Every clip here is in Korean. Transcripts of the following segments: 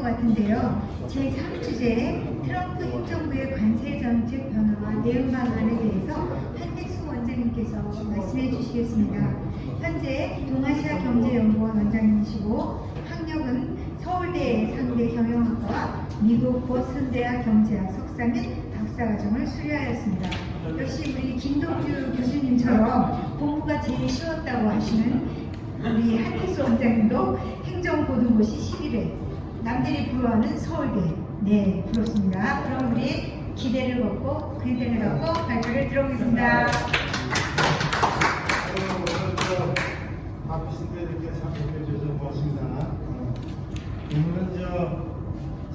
같은데요. 제3주제 트럼프 행정부의 관세 정책 변화와 대응 방안에 대해서 한택수 원장님께서 말씀해 주시겠습니다. 현재 동아시아 경제연구원 원장님이시고 학력은 서울대 상대 경영학과 미국 보스턴대학 경제학 석사 및 박사과정을 수료하였습니다. 역시 우리 김동규 교수님처럼 공부가 제일 쉬웠다고 하시는 우리 한택수 원장님도 행정고등고시 11회, 남들이 부러워하는 서울대. 네, 그렇습니다. 그럼 우리 기대를 갖고 기대를 갖고 발표를 들어보겠습니다. 바쁘신데 이렇게 참석해 주셔서 고맙습니다. 오늘은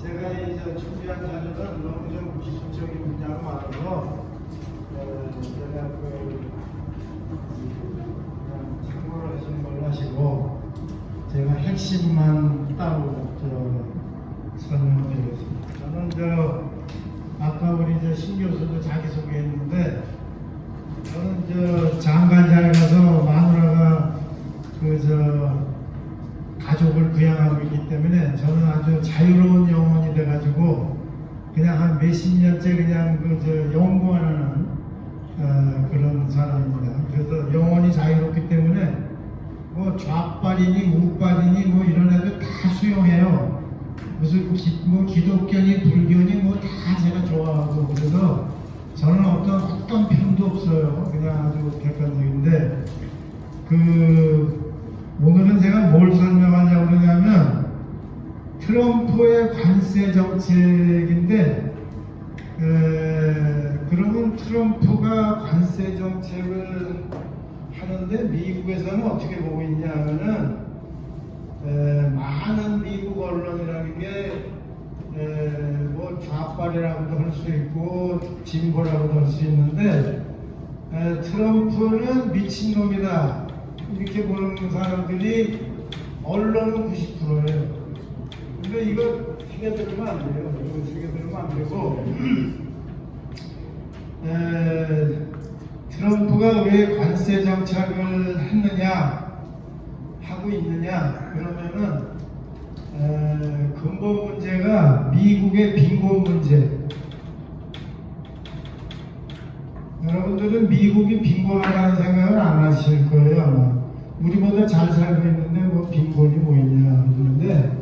제가 이제 준비한 자료는 너무 좀 기술적인 분야가 많아서 제가 참고를 하시는 걸로 하시고 제가 핵심만 따로 설명을 드리겠습니다. 저는 아까 우리 신 교수도 자기소개했는데 저는 장관자에 가서 마누라가 가족을 부양하고 있기 때문에 저는 아주 자유로운 영혼이 돼가지고 그냥 한 몇십 년째 그냥 연구하는 그런 사람입니다. 그래서 영혼이 자유롭기 때문에 뭐 좌빨이니 우빨이니 뭐 이런 애들 다 수용해요. 무슨 기독교니 불교니 뭐 다 제가 좋아하고 그래서 저는 어떤 편도 없어요. 그냥 아주 객관적인데 오늘은 제가 뭘 설명하려고 그러냐면 트럼프의 관세 정책인데 그러면 트럼프가 관세 정책을 하는데 미국에서는 어떻게 보고 있냐 하면은 많은 미국 언론이라는 게 뭐 좌빨이라고도 할 수 있고 진보라고도 할 수 있는데 트럼프는 미친놈이다 이렇게 보는 사람들이 언론은 90%예요. 근데 이거 새겨들으면 안 돼요. 이거 새겨들으면 안 되고 트럼프가 왜 관세 정책을 했느냐 하고 있느냐 그러면은 근본 문제가 미국의 빈곤 문제. 여러분들은 미국이 빈곤하다는 생각을 안 하실 거예요 아마. 우리보다 잘 살고 있는데 뭐 빈곤이 뭐 있냐 그러는데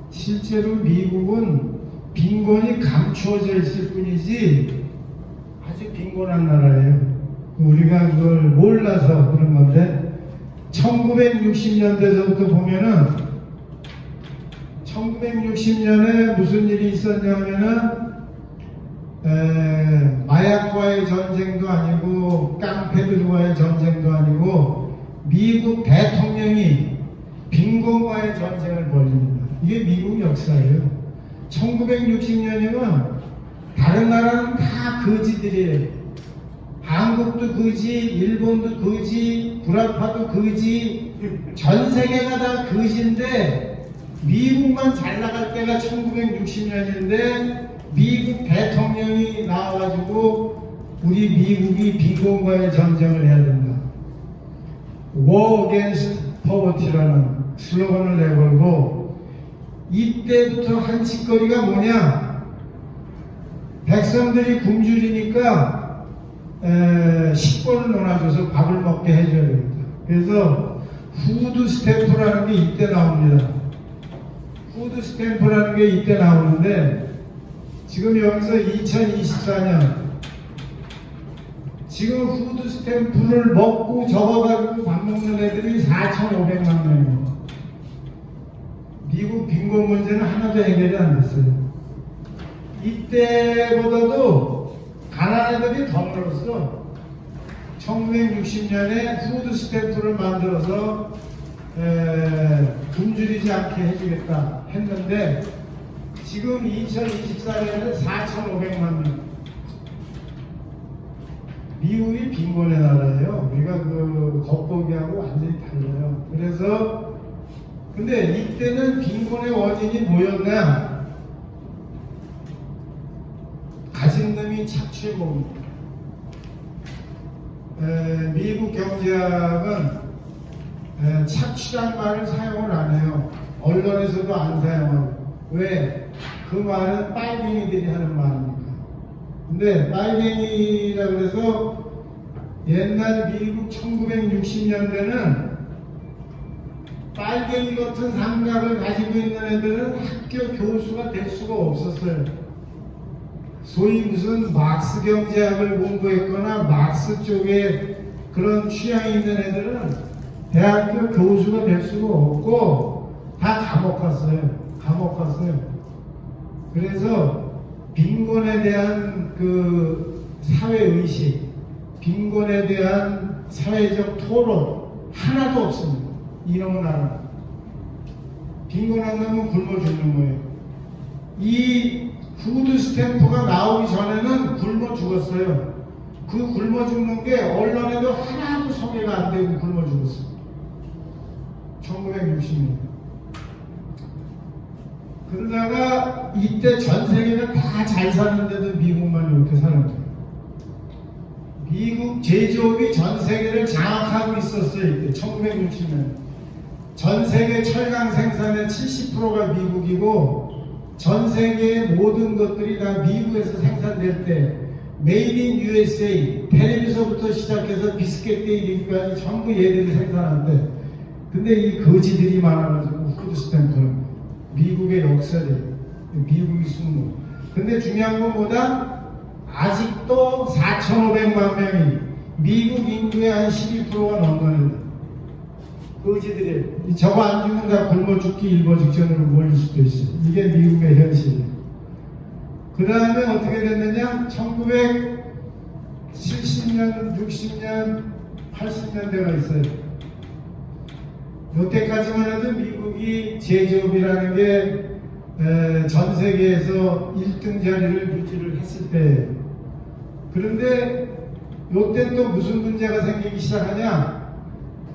실제로 미국은 빈곤이 감추어져 있을 뿐이지 아주 빈곤한 나라예요. 우리가 그걸 몰라서 그런 건데 1960년대서부터 보면은 1960년에 무슨 일이 있었냐면은 마약과의 전쟁도 아니고 깡패들과의 전쟁도 아니고 미국 대통령이 빈곤과의 전쟁을 벌입니다. 이게 미국 역사예요. 1960년이면 다른 나라는 다 거지들이에요. 한국도 거지, 일본도 거지, 불알파도 거지, 전 세계가 다 거지인데 미국만 잘 나갈 때가 1960년인데 미국 대통령이 나와가지고 우리 미국이 빈곤과의 전쟁을 해야 된다. War Against Poverty라는 슬로건을 내걸고 이때부터 한 짓거리가 뭐냐? 백성들이 굶주리니까 식권을 논아줘서 밥을 먹게 해줘야 됩니다. 그래서 푸드 스탬프라는 게 이때 나옵니다. 푸드 스탬프라는 게 이때 나오는데 지금 여기서 2024년 지금 푸드 스탬프를 먹고 적어가지고 밥 먹는 애들이 4,500만 명이에요. 미국 빈곤 문제는 하나도 해결이 안 됐어요. 이때보다도 가난한 애들이 더 늘었어. 1960년에 푸드 스탬프를 만들어서 굶주리지 않게 해주겠다 했는데 지금 2024년에는 4,500만 명. 미국이 빈곤의 나라예요. 우리가 겉보기하고 완전히 달라요. 그래서 근데 이때는 빈곤의 원인이 뭐였냐? 가진 놈이 착취범. 미국 경제학은 착취란 말을 사용을 안 해요. 언론에서도 안 사용하고 왜? 그 말은 빨갱이들이 하는 말이니까. 근데 빨갱이라고 해서 옛날 미국 1960년대는 빨갱이 같은 생각을 가지고 있는 애들은 학교 교수가 될 수가 없었어요. 소위 무슨 막스 경제학을 공부했거나 막스 쪽에 그런 취향이 있는 애들은 대학교 교수가 될 수가 없고 다 감옥 갔어요. 그래서 빈곤에 대한 그 사회의식, 빈곤에 대한 사회적 토론 하나도 없습니다. 이런 나라. 빈곤 안 나면 굶어 죽는 거예요. 이 푸드 스탬프가 나오기 전에는 굶어 죽었어요. 그 굶어 죽는 게 언론에도 하나도 소개가 안 되고 굶어 죽었어요. 1960년. 그러다가 이때 전 세계는 다 잘 사는데도 미국만 이렇게 사는 거예요. 미국 제조업이 전 세계를 장악하고 있었어요. 이때 1960년. 전 세계 철강 생산의 70%가 미국이고 전 세계의 모든 것들이 다 미국에서 생산될 때 메이드 인 USA, 텔레비전부터 시작해서 비스켓에 이르기까지 전부 얘들이 생산한대. 근데 이 거지들이 많아가지고 푸드 스탬프는 미국의 역사래. 미국이 숨는. 근데 중요한 건 뭐다? 아직도 4,500만 명이 미국 인구의 한 12%가 넘는 거지들이 저거 안 주면 다 굶어 죽기 일보 직전으로 몰릴 수도 있어요. 이게 미국의 현실이에요. 그 다음에 어떻게 됐느냐? 1970년, 60년, 80년대가 있어요. 이때까지만 해도 미국이 제조업이라는 게 전 세계에서 1등 자리를 유지를 했을 때, 그런데 이때 또 무슨 문제가 생기기 시작하냐?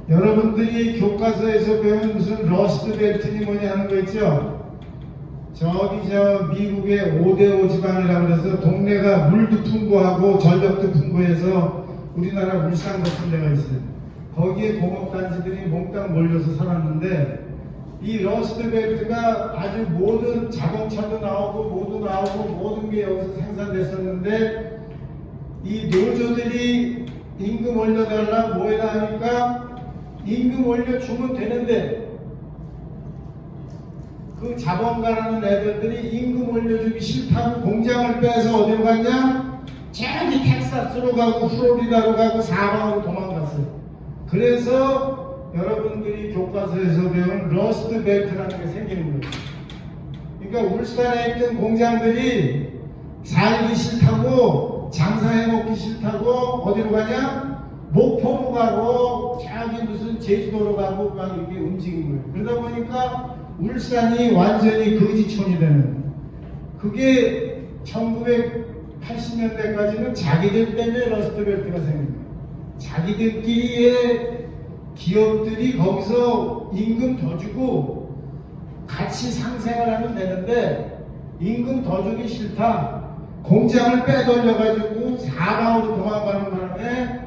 여러분들이 교과서에서 배운 무슨 러스트 벨트니 뭐니 하는 거 있죠? 저기 저 미국의 5대5 지방이라고 해서 동네가 물도 풍부하고 전력도 풍부해서 우리나라 울산 같은 데가 있어요. 거기에 공업단지들이 몽땅 몰려서 살았는데 이 러스트 벨트가 아주 모든 자동차도 나오고 모두 나오고 모든 게 여기서 생산됐었는데 이 노조들이 임금 올려달라 뭐해라 하니까 임금 올려주면 되는데 그 자본가라는 애들들이 임금 올려주기 싫다고 공장을 빼서 어디로 갔냐? 저기 텍사스로 가고 플로리다로 가고 사방으로 도망갔어요. 그래서 여러분들이 교과서에서 배운 러스트 벨트라는 게 생기는 거예요. 그러니까 울산에 있던 공장들이 살기 싫다고 장사해 먹기 싫다고 어디로 가냐? 목포로 가고 저기 무슨 제주도로 가고 막 이렇게 움직인 거예요. 그러다 보니까 울산이 완전히 거지촌이 되는, 그게 1980년대까지는 자기들 때문에 러스트벨트가 생긴 거예요. 자기들끼리의 기업들이 거기서 임금 더 주고 같이 상생을 하면 되는데 임금 더 주기 싫다. 공장을 빼돌려가지고 사방으로 도망가는 바람에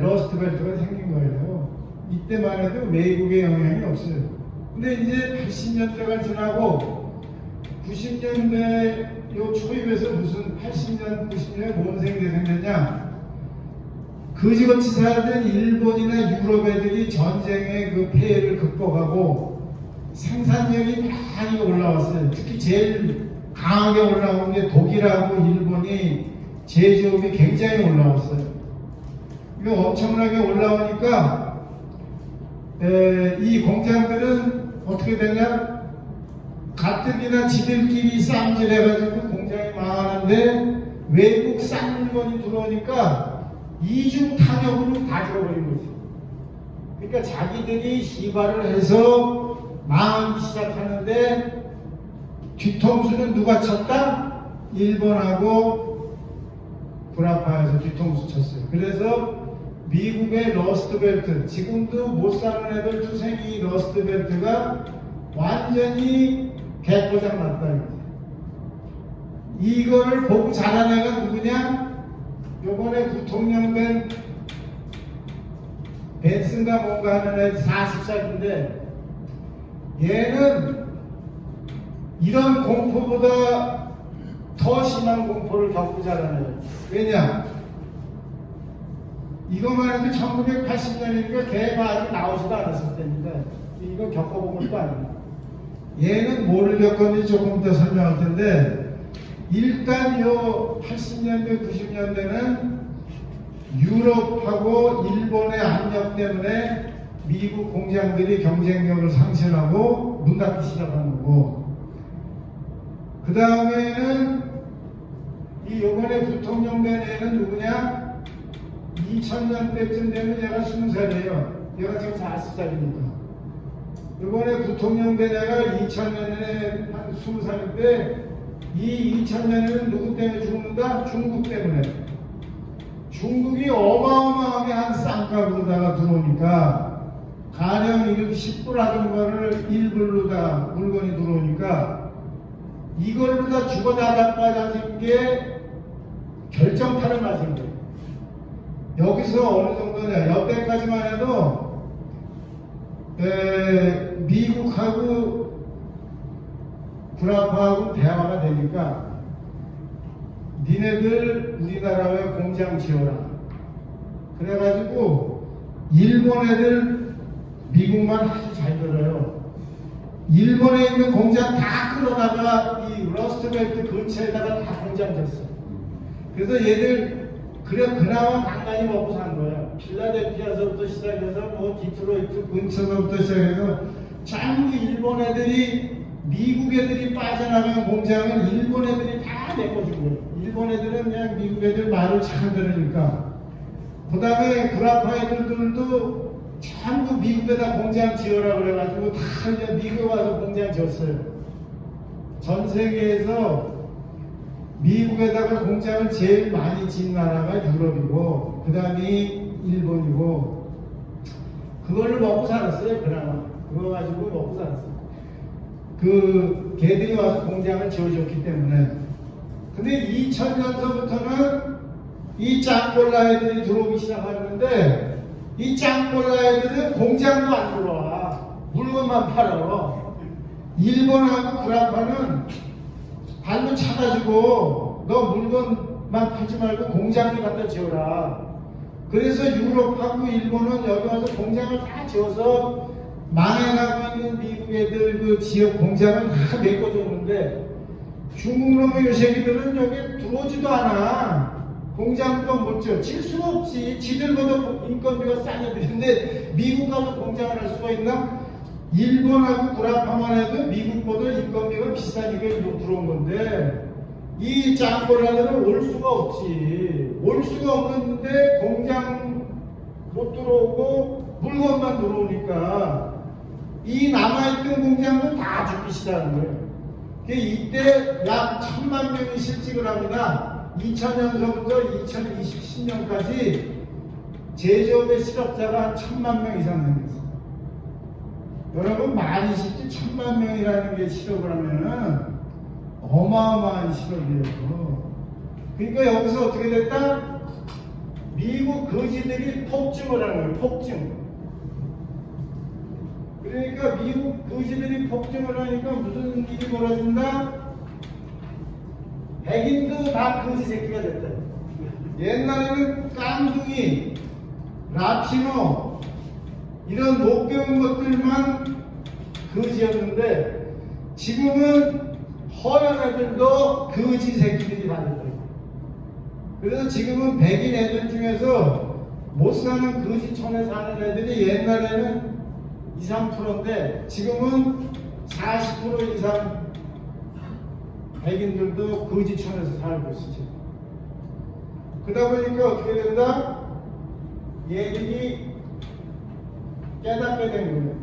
러스트벨트가 생긴 거예요. 이때만 해도 외국의 영향이 없어요. 근데 이제 80년대가 지나고 90년대 요 초입에서 무슨 80년, 90년에 뭔 생겼냐? 거지같이 살던 일본이나 유럽 애들이 전쟁의 그 폐해를 극복하고 생산력이 많이 올라왔어요. 특히 제일 강하게 올라온 게 독일하고 일본이 제조업이 굉장히 올라왔어요. 이거 엄청나게 올라오니까 이 공장들은 어떻게 되냐? 가뜩이나 지들끼리 쌈질해가지고 공장이 망하는데 외국 싼 물건이 들어오니까 이중 타격으로 다 들어버린 거지. 그러니까 자기들이 시발을 해서 망하기 시작하는데 뒤통수는 누가 쳤다? 일본하고 불합화해서 뒤통수 쳤어요. 그래서 미국의 러스트벨트, 지금도 못 사는 애들 투생이 러스트벨트가 완전히 개포장 났다. 이거를 보고 자란 애가 누구냐? 요번에 부통령 된 벤슨가 뭔가 하는 애 40살인데 얘는 이런 공포보다 더 심한 공포를 겪고 자라나요. 왜냐? 이것만 해도 1980년이니까 걔가 아직 나오지도 않았을 때입니다. 이거 겪어본 것도 아닙니다. 얘는 뭐를 겪었는지 조금 더 설명할 텐데, 일단 요 80년대, 90년대는 유럽하고 일본의 압력 때문에 미국 공장들이 경쟁력을 상실하고 문 닫기 시작한 거고, 그 다음에는 이 요번에 부통령 된 애는 누구냐? 2000년대쯤 되면 얘가 20살이에요. 얘가 지금 40살이니까. 이번에 부통령 된 애가 2000년에 한 20살인데, 이 2000년에는 누구 때문에 죽는다? 중국 때문에. 중국이 어마어마하게 한 쌍값으로다가 들어오니까, 가령 이렇게 10불 하던 거를 1불로 다 물건이 들어오니까, 이걸로 다 죽어나갈 빠진 게 결정타를 맞은 거예요. 여기서 어느 정도냐, 여태까지만 해도 미국하고 구라파하고 대화가 되니까 니네들 우리나라에 공장 지어라. 그래가지고 일본 애들 미국만 아주 잘 들어요. 일본에 있는 공장 다 끌어다가 이 러스트벨트 근처에다가 다 공장 졌어. 그래서 얘들 그나마 간간히 먹고 산 거야. 필라델피아서부터 시작해서 뭐 디트로이트 근처서부터 시작해서 전부 일본 애들이, 미국 애들이 빠져나간 공장은 일본 애들이 다 메꿔준 거예요. 일본 애들은 그냥 미국 애들 말을 잘 들으니까. 그 다음에 구라파 애들도 전부 미국에다 공장 지어라 그래가지고 다 그냥 미국에 와서 공장 지었어요. 전 세계에서 미국에다가 공장을 제일 많이 진 나라가 유럽이고, 그 다음이 일본이고, 그걸로 먹고 살았어요. 그나마 그거 가지고 먹고 살았어요. 그 걔들이 와서 공장을 지어줬기 때문에. 근데 2000년서부터는 이 짱골라 애들이 들어오기 시작하는데, 이 짱골라 애들은 공장도 안 들어와. 물건만 팔아. 일본하고 구라파는 발로 차가지고 너 물건만 팔지 말고 공장을 갖다 지어라. 그래서 유럽하고 일본은 여기 와서 공장을 다 지어서 망해가고 있는 미국 애들 그 지역 공장을 다 메꿔줬는데, 중국놈의 요 새끼들은 여기 들어오지도 않아. 공장도 못 지어. 질 수가 없지. 지들보다 인건비가 싼 애들인데 미국 가서 공장을 할 수가 있나? 일본하고 구라파만 해도 미국보다 인건비가 비싸니까 이거 들어온 건데, 이 짱골라들은 올 수가 없지. 올 수가 없는데 공장 못 들어오고 물건만 들어오니까 이 남아있던 공장도 다 죽기 시작한 거예요. 이때 약 1000만 명이 실직을 합니다. 2000년서부터 2020년까지 제조업의 실업자가 한 1000만 명 이상 생겼어요. 여러분 많이 쉽지 1000만 명이라는 게 실업을 하면은 어마어마한 실업이에요. 그러니까 여기서 어떻게 됐다? 미국 거지들이 폭증을 하는 거예요. 폭증. 그러니까 미국 거지들이 폭증을 하니까 무슨 일이 벌어진다? 백인도 다 거지 새끼가 됐다. 옛날에는 깡둥이, 라티노 이런 못 배운 것들만 거지였는데, 지금은 허연 애들도 거지 새끼들이 다 됐다. 그래서 지금은 백인 애들 중에서 못 사는 거지촌에 사는 애들이 옛날에는 20, 30%인데 지금은 40% 이상 백인들도 거지촌에서 살고 있지. 그러다 보니까 어떻게 된다? 얘들이 깨닫게 된 거예요.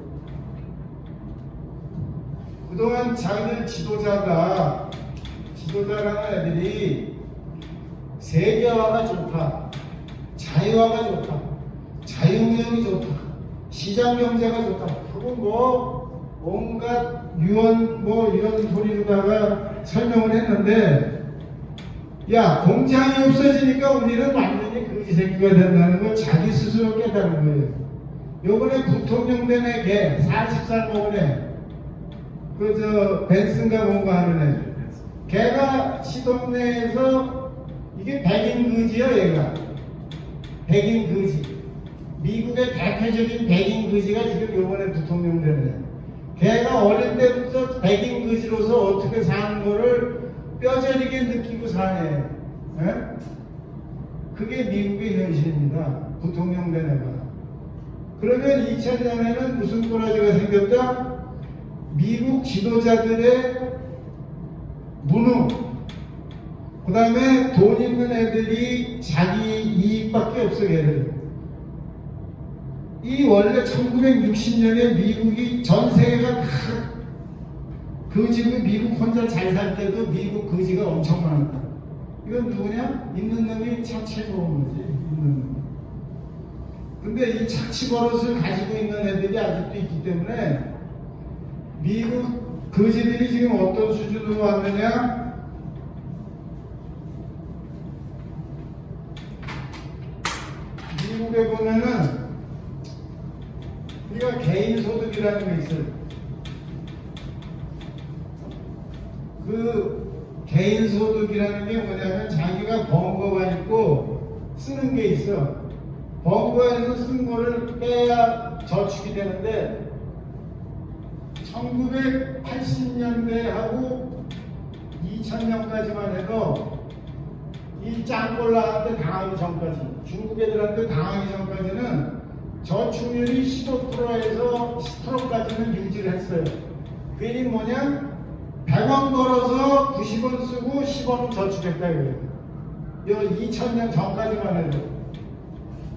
그동안 자기들 지도자라는 애들이 세계화가 좋다, 자유화가 좋다, 자유무역이 좋다, 시장경제가 좋다. 그건 뭐 온갖 유언 뭐 이런 소리로다가 설명을 했는데, 야, 공장이 없어지니까 우리는 완전히 거지 새끼가 된다는 걸 자기 스스로 깨달은 거예요. 요번에 부통령 된 애 걔 40살 먹은 애, 벤슨가 뭔가 하는 애. 걔가 시동네에서 이게 백인 거지요, 얘가. 백인 거지. 미국의 대표적인 백인 거지가 지금 요번에 부통령 되네. 걔가 어릴 때부터 백인 거지로서 어떻게 사는 거를 뼈저리게 느끼고 사네. 예? 그게 미국의 현실입니다. 부통령 된 애가. 그러면 2000년에는 무슨 꼬라지가 생겼다? 미국 지도자들의 무능, 그 다음에 돈 있는 애들이 자기 이익밖에 없어, 걔들. 이 원래 1960년에 미국이 전 세계가 다 거지고 미국 혼자 잘 살 때도 미국 거지가 엄청 많았다. 이건 누구냐? 있는 놈이 착취 버는 거지. 있는 놈. 근데 이 착취 버릇을 가지고 있는 애들이 아직도 있기 때문에 미국 거지들이 지금 어떤 수준으로 왔느냐? 미국에 보면은 우리가 개인소득이라는 게 있어요. 그 개인소득이라는 게 뭐냐면 자기가 번 거가 있고 쓰는 게 있어. 번 거에서 쓴 거를 빼야 저축이 되는데 1980년대하고 2000년까지만 해도 이 짱꼴라한테 당하기 전까지, 중국 애들한테 당하기 전까지는 저축률이 15%에서 10%까지는 유지를 했어요. 그 일이 뭐냐? 100원 벌어서 90원 쓰고 10원은 저축했다 이거예요. 이 2000년 전까지만 해도.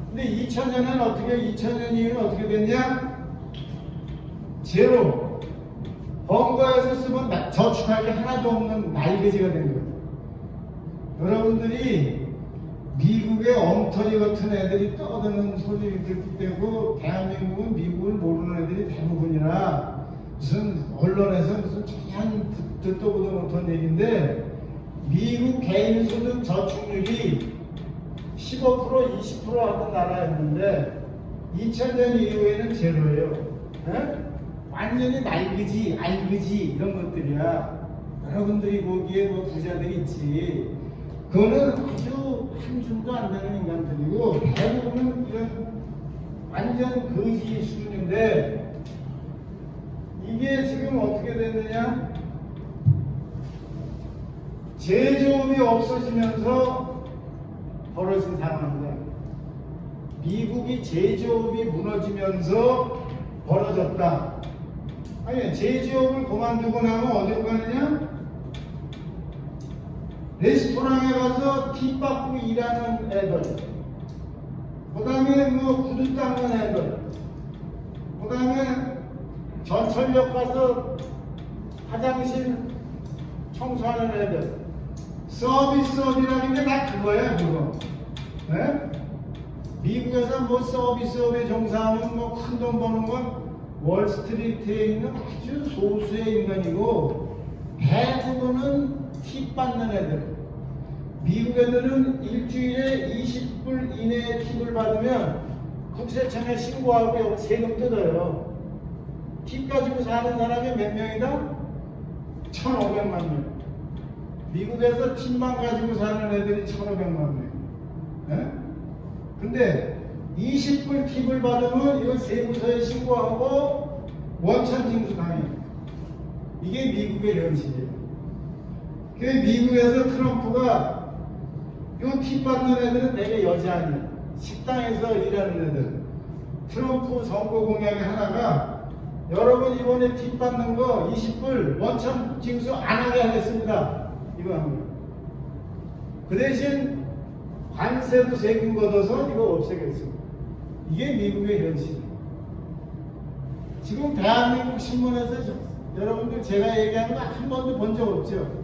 근데 2000년은 어떻게, 2000년 이후는 어떻게 됐냐? 제로. 번 거에서 쓰면 저축할 게 하나도 없는 날개지가 된 거예요. 여러분들이 미국의 엉터리 같은 애들이 떠드는 소리를 듣기 때문에 대한민국은 미국을 모르는 애들이 대부분이라 무슨 언론에서 무슨 전혀 듣도 보도 못한 얘기인데 미국 개인소득 저축률이 15% 20% 하던 나라였는데 2000년 이후에는 제로예요. 에? 완전히 날그지 알그지 이런 것들이야. 여러분들이 보기에 뭐 부자들이 있지. 그거는 아주 한 줌도 안 되는 인간들이고 대부분은 이런 완전 거지 수준인데 이게 지금 어떻게 됐느냐? 제조업이 없어지면서 벌어진 상황입니다. 미국이 제조업이 무너지면서 벌어졌다. 아니, 제조업을 그만두고 나면 어디로 가느냐? 레스토랑에 가서 팁 받고 일하는 애들, 그 다음에 뭐 구두 닦는 애들, 그 다음에 전철역 가서 화장실 청소하는 애들, 서비스업이라는 게 다 그거야, 그거. 네? 미국에서 뭐 서비스업에 종사하면 뭐 큰 돈 버는 건 월스트리트에 있는 아주 소수의 인간이고 대부분은 팁 받는 애들. 미국 애들은 일주일에 20불 이내에 팁을 받으면 국세청에 신고하고 세금 뜯어요. 팁 가지고 사는 사람이 몇 명이다? 1,500만 명. 미국에서 팁만 가지고 사는 애들이 1,500만 명. 네? 근데 20불 팁을 받으면 이거 세무서에 신고하고 원천 징수 당해. 이게 미국의 현실이에요. 그 미국에서 트럼프가 요 팁 받는 애들은 되게 여자 아니야. 식당에서 일하는 애들. 트럼프 선거 공약의 하나가 여러분 이번에 팁 받는 거 20불 원천 징수 안 하게 하겠습니다. 이거 합니다. 그 대신 관세도 세금 걷어서 이거 없애겠습니다. 이게 미국의 현실이에요. 지금 대한민국 신문에서 여러분들 제가 얘기하는 거 한 번도 본 적 없죠?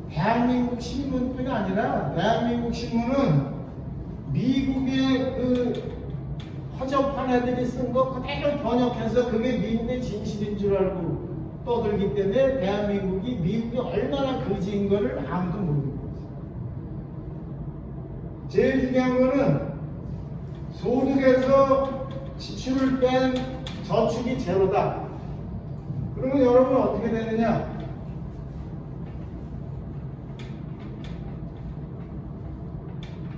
대한민국 신문뿐이 아니라 대한민국 신문은 미국의 그 허접한 애들이 쓴 거 그대로 번역해서 그게 미국의 진실인 줄 알고 떠들기 때문에 대한민국이 미국이 얼마나 거지인 거를 아무도 모르는 거죠. 제일 중요한 거는 소득에서 지출을 뺀 저축이 제로다. 그러면 여러분 어떻게 되느냐?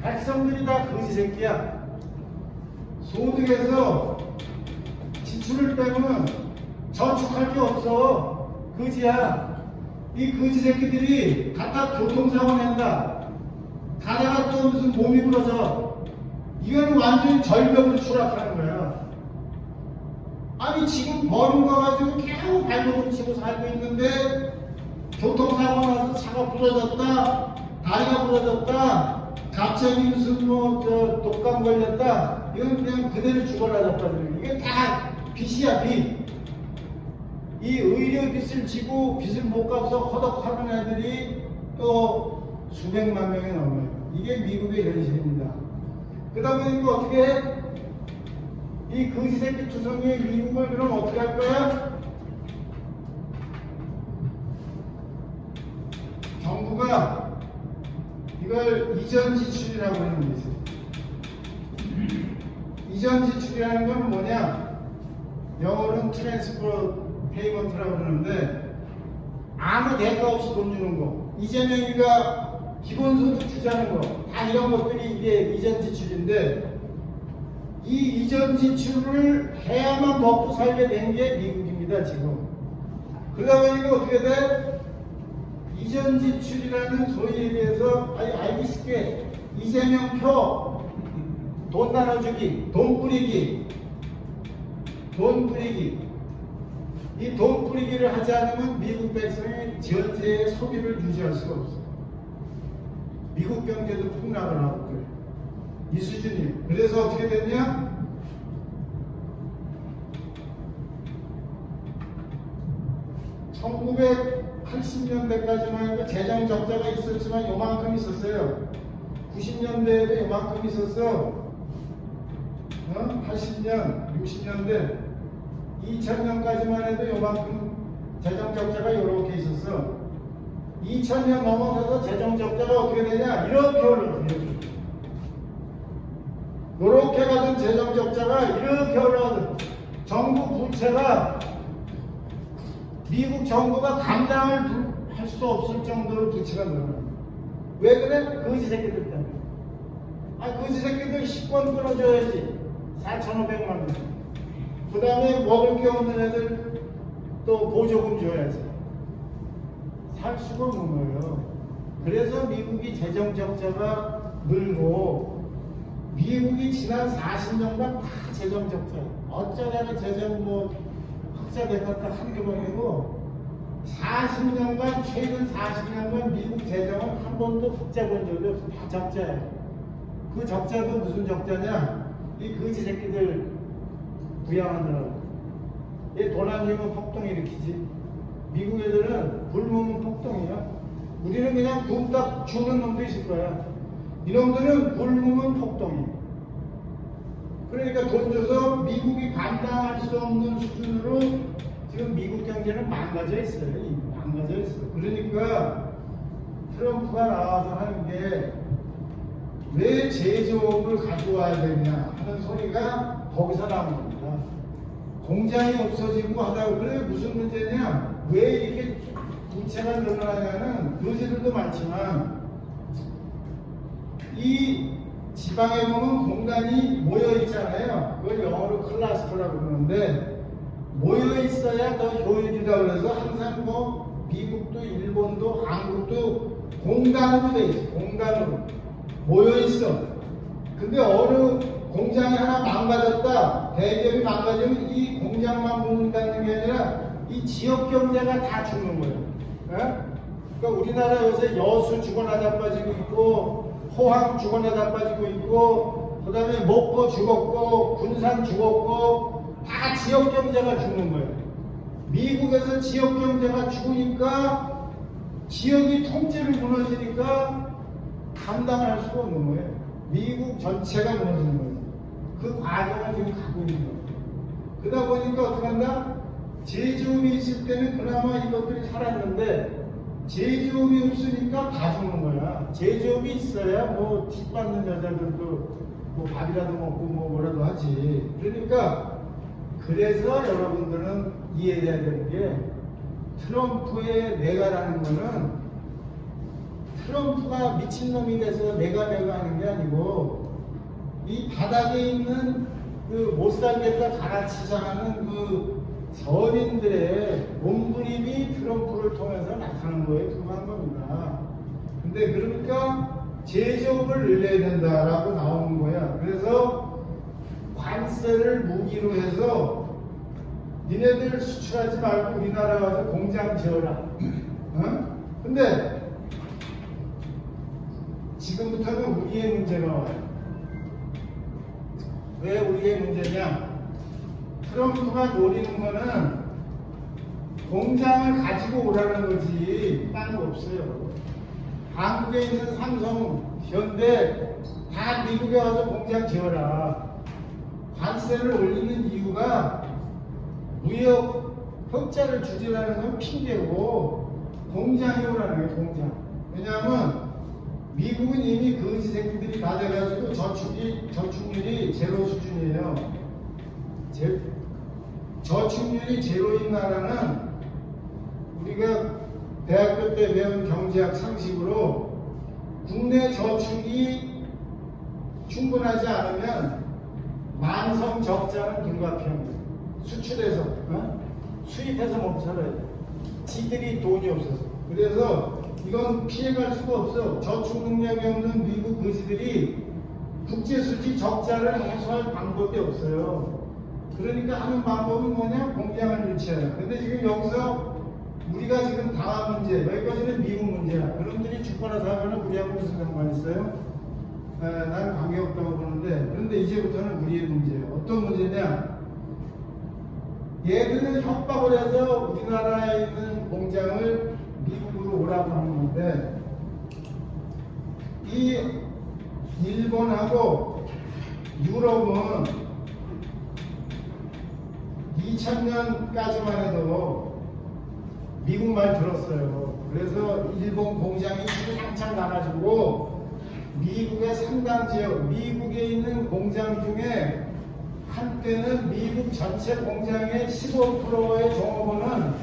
백성들이 다 거지 새끼야. 소득에서 지출을 빼면 저축할 게 없어. 거지야. 이 거지 새끼들이 갖다 교통사고 낸다. 가다가 또 무슨 몸이 부러져. 이거는 완전히 절벽으로 추락하는 거야. 아니 지금 버린 거 가지고 겨우 발버둥 치고 살고 있는데 교통사고 나서 차가 부러졌다. 다리가 부러졌다. 갑자기 무슨 독감 걸렸다. 이건 그냥 그대로 죽어라 잡아들고. 이게 다 빚이야 빚. 이 의료 빚을 지고 빚을 못 갚아서 허덕하는 애들이 또 수백만 명이 넘어요. 이게 미국의 현실입니다. 그러다 보니까 어떻게 해? 이 거지 새끼 투성이의 미국을 그럼 어떻게 할 거야? 정부가 이걸 이전 지출이라고 하는 게 있어요. 이전 지출이라는 건 뭐냐? 영어로는 트랜스퍼 페이먼트라고 그러는데 아무 대가 없이 돈 주는 거. 이재명이가 기본소득 주자는 거. 다 이런 것들이 이게 이전 지출인데 이 이전 지출을 해야만 먹고 살게 된 게 미국입니다, 지금. 그러다 보니까 어떻게 돼? 이전 지출이라는 소위 얘기해서 알기 쉽게 이재명 표, 돈 나눠주기, 돈 뿌리기, 돈 뿌리기. 이 돈 뿌리기를 하지 않으면 미국 백성이 전세의 소비를 유지할 수가 없어요. 미국 경제도 폭락을 하고 그래요. 이 수준이에요. 그래서 어떻게 됐냐? (1980년대까지만) 재정 적자가 있었지만 요만큼 있었어요. 90년대에도 요만큼 있었어. 80년, 60년대, 2000년까지만 해도 요만큼 재정 적자가 이렇게 있었어. 2000년 넘어서서 재정 적자가 어떻게 되냐? 이렇게 올라가요. 이렇게 가던 재정 적자가 이렇게 올라가던 정부 부채가 미국 정부가 감당을 할 수 없을 정도로 부채가 늘어나요. 왜 그래? 거지 새끼들 때문에. 거지 새끼들 식권 끊어줘야지. 4,500만 원. 그 다음에 먹을 게 없는 애들 또 보조금 줘야지. 살 수가 없는 거예요. 그래서 미국이 재정 적자가 늘고 미국이 지난 40년간 다 재정 적자. 어쩌다가 재정 흑자 됐다 한두 번이고 40년간 최근 40년간 미국 재정은 한 번도 흑자 본 적이 없어. 다 적자예요. 그 적자도 무슨 적자냐? 이 거지 새끼들 부양하느라고. 얘 돈 안 주면 폭동 일으키지. 미국 애들은 굶으면 폭동이야. 우리는 그냥 굶다 죽는 놈도 있을 거야. 이놈들은 굶으면 폭동이야. 그러니까 돈 줘서 미국이 감당할 수 없는 수준으로 지금 미국 경제는 망가져 있어요. 망가져 있어. 그러니까 트럼프가 나와서 하는 게 왜 제조업을 가져와야 되냐 하는 소리가 거기서 나오는 겁니다. 공장이 없어지고 하다가 그래 무슨 문제냐? 왜 이렇게 부채가 늘어나냐는 요지들도 많지만 이 지방에 보면 공단이 모여 있잖아요. 그걸 영어로 클러스터라고 그러는데 모여 있어야 더 효율이다 그래서 항상 미국도 일본도 한국도 공단으로 돼 있어. 공단으로 모여 있어. 근데 어느 공장이 하나 망가졌다, 대기업이 망가지면 이 공장만 묻는다는 게 아니라 이 지역 경제가 다 죽는 거예요. 그러니까 우리나라 요새 여수 죽어나다 빠지고 있고 호항 죽어나다 빠지고 있고 그 다음에 목포 죽었고 군산 죽었고 다 지역 경제가 죽는 거예요. 미국에서 지역 경제가 죽으니까 지역이 통째로 무너지니까 감당을 할 수가 없는 거예요. 미국 전체가 무너지는 거예요. 그 과정을 지금 가고 있는 거예요. 그러다 보니까 어떻게 한다? 제조업이 있을 때는 그나마 이것들이 살았는데 제조업이 없으니까 다 죽는 거야. 제조업이 있어야 뒷 받는 여자들도 밥이라도 먹고 뭐라도 하지. 그러니까 그래서 여러분들은 이해해야 되는 게 트럼프의 내가라는 거는 트럼프가 미친놈이 돼서 내가 하는 게 아니고 이 바닥에 있는 그 못살겠다 가라치자하는 그 서민들의 몸부림이 트럼프를 통해서 나타난 거에 불과한 겁니다. 근데 그러니까 제조업을 늘려야 된다라고 나오는 거야. 그래서 관세를 무기로 해서 니네들 수출하지 말고 우리나라 가서 공장 지어라. 어? 근데 지금부터는 우리의 문제가 와요. 왜 우리의 문제냐? 트럼프가 노리는 거는 공장을 가지고 오라는 거지 딴 거 없어요. 한국에 있는 삼성, 현대 다 미국에 와서 공장 지어라. 관세를 올리는 이유가 무역 흑자를 주지라는 건 핑계고 공장이 오라는 거예요. 공장. 왜냐하면 미국은 이미 거지 새끼들이 다 돼가지고 저축률이 제로 수준이에요. 저축률이 제로인 나라는 우리가 대학교 때 배운 경제학 상식으로 국내 저축이 충분하지 않으면 만성 적자는 불가피합니다. 수출해서 수입해서 못 살아요. 지들이 돈이 없어서. 그래서 이건 피해갈 수가 없어. 저축 능력이 없는 미국 거지들이 국제수지 적자를 해소할 방법이 없어요. 그러니까 하는 방법이 뭐냐? 공장을 유치해라. 근데 지금 여기서 우리가 지금 당한 문제, 여기까지는 미국 문제야. 그놈들이 죽거나 사거나 우리하고 무슨 상관 있어요? 나는 관계없다고 보는데, 그런데 이제부터는 우리의 문제예요. 어떤 문제냐? 얘들은 협박을 해서 우리나라에 있는 공장을 미국으로 오라고 하는 건데, 이 일본하고 유럽은 2000년까지만 해도 미국 말 들었어요. 그래서 일본 공장이 한창 나가지고 미국의 상당 지역, 미국에 있는 공장 중에 한때는 미국 전체 공장의 15%의 종업원은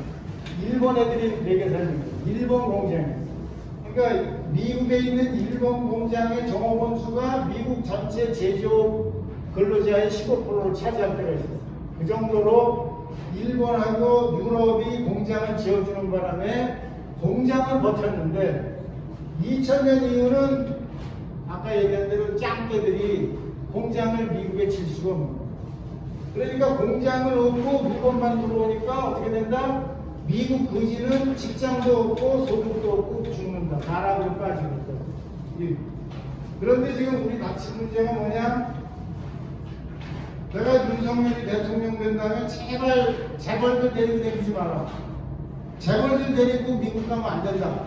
일본 애들이 내게 살립니다. 일본 공장이에요. 그러니까 미국에 있는 일본 공장의 종업원 수가 미국 전체 제조업 근로자의 15%를 차지할 때가 있었어요. 그 정도로 일본하고 유럽이 공장을 지어주는 바람에 공장은 버텼는데 2000년 이후는 아까 얘기한 대로 짱깨들이 공장을 미국에 질 수가 없는 거예요. 그러니까 공장을 얻고 물건만 들어오니까 어떻게 된다? 미국 거지는 직장도 없고 소득도 없고 죽는다. 나라로 빠지겠다. 그런데 지금 우리 닥친 문제가 뭐냐? 내가 윤석열이 대통령 된다면 제발 재벌들 데리고 다니지 마라. 재벌들 데리고 미국 가면 안 된다.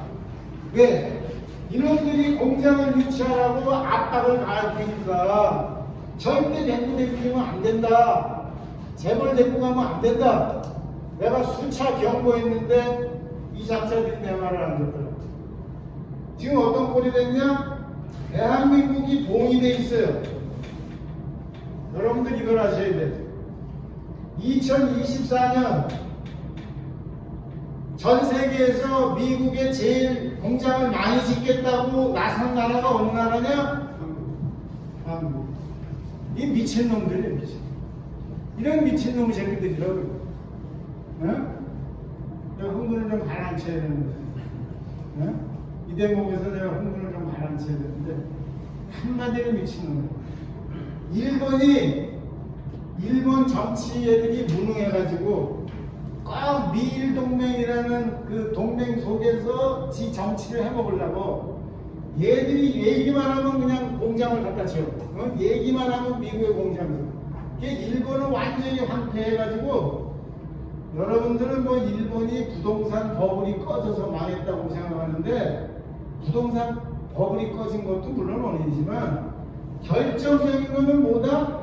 왜? 이놈들이 공장을 유치하라고 압박을 가할 테니까 절대 데리고 다니면 안 된다. 재벌 데리고 가면 안 된다. 내가 수차 경고했는데 이 작자들이 내 말을 안 듣더라. 지금 어떤 꼴이 됐냐? 대한민국이 봉인돼 있어요. 여러분들 이걸 아셔야 돼. 2024년 전 세계에서 미국에 제일 공장을 많이 짓겠다고 나선 나라가 어느 나라냐? 한국. 이 미친놈들이에요, 미친. 이런 미친놈 새끼들이라고. 내가 흥분을 좀 가라앉혀야 되는데. 이 대목에서 내가 흥분을 좀 가라앉혀야 되는데. 한마디로 미친놈이에요. 일본 정치 애들이 무능해가지고 꼭 미일 동맹이라는 그 동맹 속에서 지 정치를 해먹으려고 얘들이 얘기만 하면 그냥 공장을 갖다 지어. 얘기만 하면 미국의 공장을. 일본은 완전히 황폐해가지고 여러분들은 뭐 일본이 부동산 버블이 꺼져서 망했다고 생각하는데 부동산 버블이 꺼진 것도 물론 원인이지만 결정적인 것은 뭐다?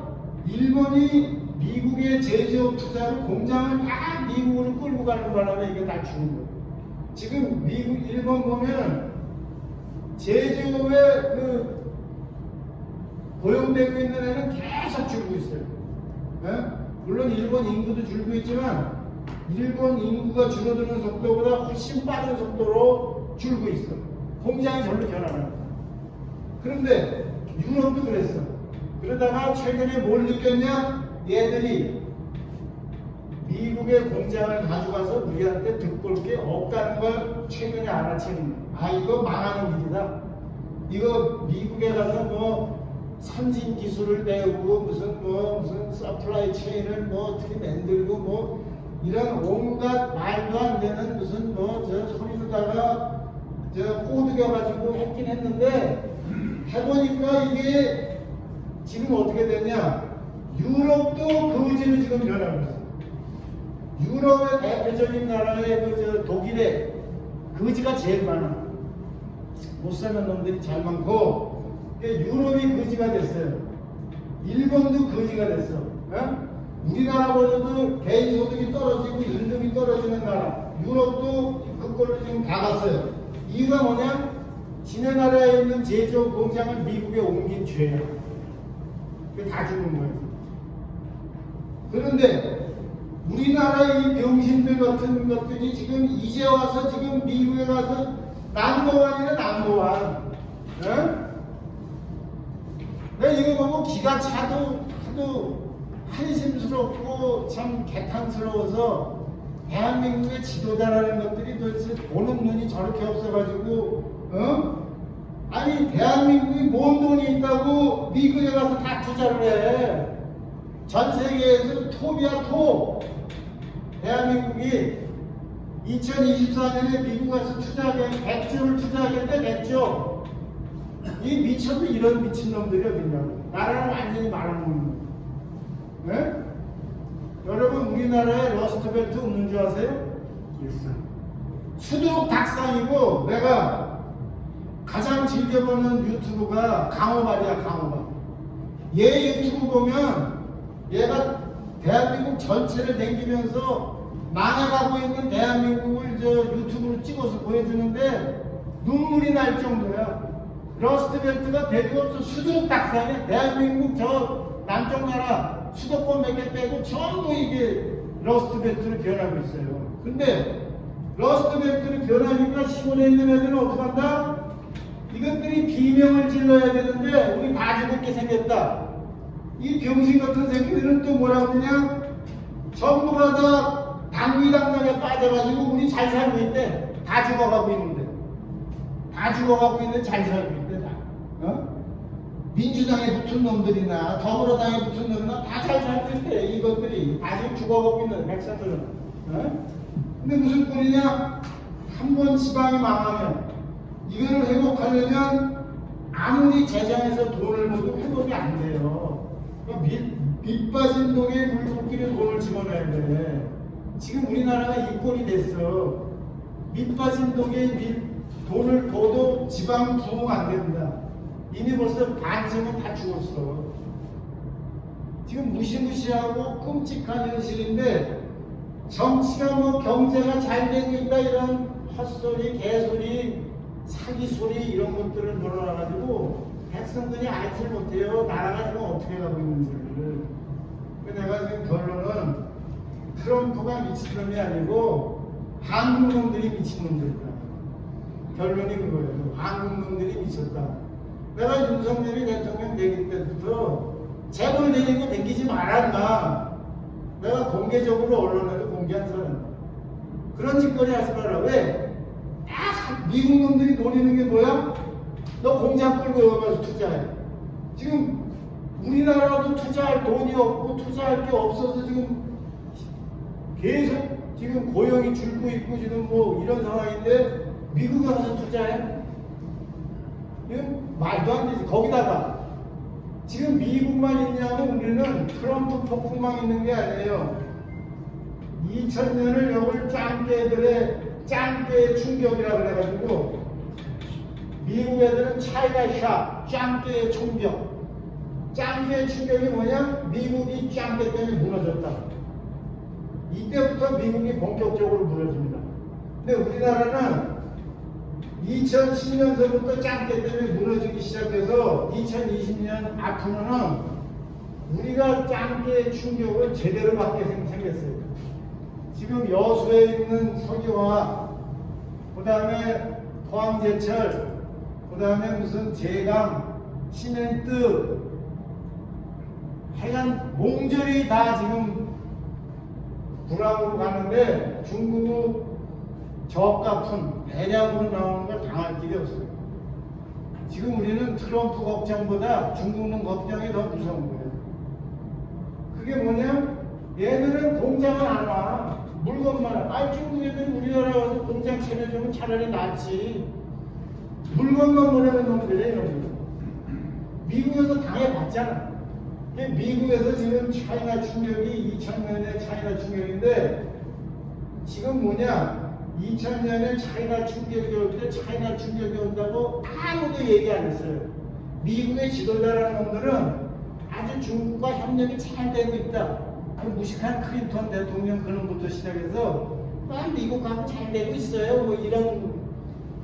일본이 미국의 제조업 투자로 공장을 다 미국으로 끌고 가는 바람에 이게 다 죽은 거예요. 지금 미국, 일본 보면 제조업에 그 고용되고 있는 애는 계속 줄고 있어요. 물론 일본 인구도 줄고 있지만 일본 인구가 줄어드는 속도보다 훨씬 빠른 속도로 줄고 있어. 공장이 절로 변화합니다. 그런데 유럽도 그랬어. 그러다가 최근에 뭘 느꼈냐? 얘들이 미국의 공장을 가져가서 우리한테 득볼 게 없다는 걸 최근에 알아채는 거야. 아, 이거 망하는 길이다. 이거 미국에 가서 뭐 선진 기술을 배우고 무슨 서플라이 체인을 뭐 어떻게 만들고 뭐 이런 온갖 말도 안 되는 무슨 뭐 저 소리로다가 저 꼬드겨가지고 했긴 했는데 해보니까 이게 지금 어떻게 되냐? 유럽도 거지로 지금 변하고 있어. 유럽의 대표적인 나라의 그 독일에 거지가 제일 많아. 못 사는 놈들이 잘 많고, 유럽이 거지가 됐어요. 일본도 거지가 됐어. 어? 우리나라보다도 개인 소득이 떨어지고 임금이 떨어지는 나라. 유럽도 그걸로 지금 다 갔어요. 이유가 뭐냐? 지네 나라에 있는 제조업 공장을 미국에 옮긴 죄야. 그게 다 죽은 거예요. 그런데 우리나라의 이 병신들 같은 것들이 지금 이제 와서 지금 미국에 가서 남보완이네 남보완. 내가 이거 보고 기가 차도 하도 한심스럽고 참 개탄스러워서 대한민국의 지도자라는 것들이 도대체 보는 눈이 저렇게 없어가지고 아니 대한민국이 뭔 돈이 있다고 미국에 가서 다 투자를 해. 전 세계에서 톱이야 톱. 대한민국이 2024년에 미국 가서 투자하게 100조를 투자하겠대. 100조. 이 미쳐도 이런 미친놈들이 어딨냐고. 나라를 완전히 말아먹는 네? 여러분 우리나라에 러스트벨트 없는 줄 아세요? 있어요. 수두룩 닭상이고 내가 가장 즐겨보는 유튜브가 강호발이야. 강호발. 얘 유튜브 보면 얘가 대한민국 전체를 댕기면서 망해가고 있는 대한민국을 저 유튜브로 찍어서 보여주는데 눈물이 날 정도야. 러스트벨트가 대도 없어. 수두룩 닭상이야. 대한민국 저 남쪽 나라 수도권 몇 개 빼고 전부 이게 러스트벨트로 변하고 있어요. 근데 러스트벨트로 변하니까 시골에 있는 애들은 어떡한다? 이것들이 비명을 질러야 되는데 우리 다 죽게 생겼다. 이 병신 같은 새끼들은 또 뭐라고 그러냐? 전부가 다 당위당락에 빠져가지고 우리 잘 살고 있대. 다 죽어가고 있는데. 다 죽어가고 있는데 잘 살고 있대. 다. 민주당에 붙은 놈들이나 더불어당에 붙은 놈이나 다 잘 살고 있대. 이것들이 다 지금 죽어가고 있는 백성들은. 근데 무슨 꼴이냐? 한 번 지방이 망하면 이거를 회복하려면 아무리 재정에서 돈을 모도 회복이 안 돼요. 밑 빠진 독에 물붓기를 돈을 집어넣어야 돼. 지금 우리나라가 이 꼴이 됐어. 밑 빠진 독에 돈을 부어도 지방 부흥 안 됩니다. 이미 벌써 반쯤은 다 죽었어. 지금 무시무시하고 끔찍한 현실인데 정치가 뭐 경제가 잘 되고 있다 이런 헛소리, 개소리, 사기소리 이런 것들을 몰아가지고 백성들이 알지를 못해요. 나라가 지금 어떻게 가고 있는지를. 내가 지금 결론은 트럼프가 미친놈이 아니고 한국놈들이 미친놈들이다. 결론이 그거예요. 한국놈들이 미쳤다. 내가 윤석열이 대통령 되기 때부터 재벌 데리고 댕기지 말았나. 내가 공개적으로 언론에도 공개한 사람. 그런 짓거리 하지 마라. 왜? 미국 놈들이 노리는 게 뭐야? 너 공장 끌고 여기 가서 투자해. 지금 우리나라도 투자할 돈이 없고 투자할 게 없어서 지금 계속 지금 고용이 줄고 있고 지금 뭐 이런 상황인데 미국에 가서 투자해? 이건 말도 안 되지. 거기다가 지금 미국만 있냐면 우리는 트럼프 폭풍망 있는 게 아니에요. 2000년을 역을 짱깨들의 짱깨 충격이라 그래가지고 미국 애들은 차이나 샤 짱깨의 충격. 짱깨의 충격이 뭐냐? 미국이 짱깨 때문에 무너졌다. 이때부터 미국이 본격적으로 무너집니다. 근데 우리나라는 2010년서부터 짱깨 때문에 무너지기 시작해서 2020년 앞으로는 우리가 짱깨의 충격을 제대로 받게 생겼어요. 지금 여수에 있는 석유화, 그 다음에 포항제철, 그 다음에 무슨 제강, 시멘트, 하여간 몽졸이 다 지금 불황으로 가는데 중국 저가품 대량으로 나오는 걸 당할 길이 없어요. 지금 우리는 트럼프 걱정보다 중국은 걱정이 더 무서운 거예요. 그게 뭐냐? 얘들은 공장을 안 와. 물건만 와. 아니 중국 애들이 우리나라 와서 공장 차려주면 차라리 낫지. 물건만 보내는 놈들이에요. 여기. 미국에서 당해봤잖아. 미국에서 지금 차이나 충격이 2000년에 차이나 충격인데 지금 뭐냐? 2000년에 차이나 충격이 올 때 차이나 충격이 온다고 아무도 얘기 안 했어요. 미국의 지도자라는 놈들은 아주 중국과 협력이 잘 되고 있다. 그 무식한 클린턴 대통령 그놈부터 시작해서 미국하고 잘 되고 있어요. 뭐 이런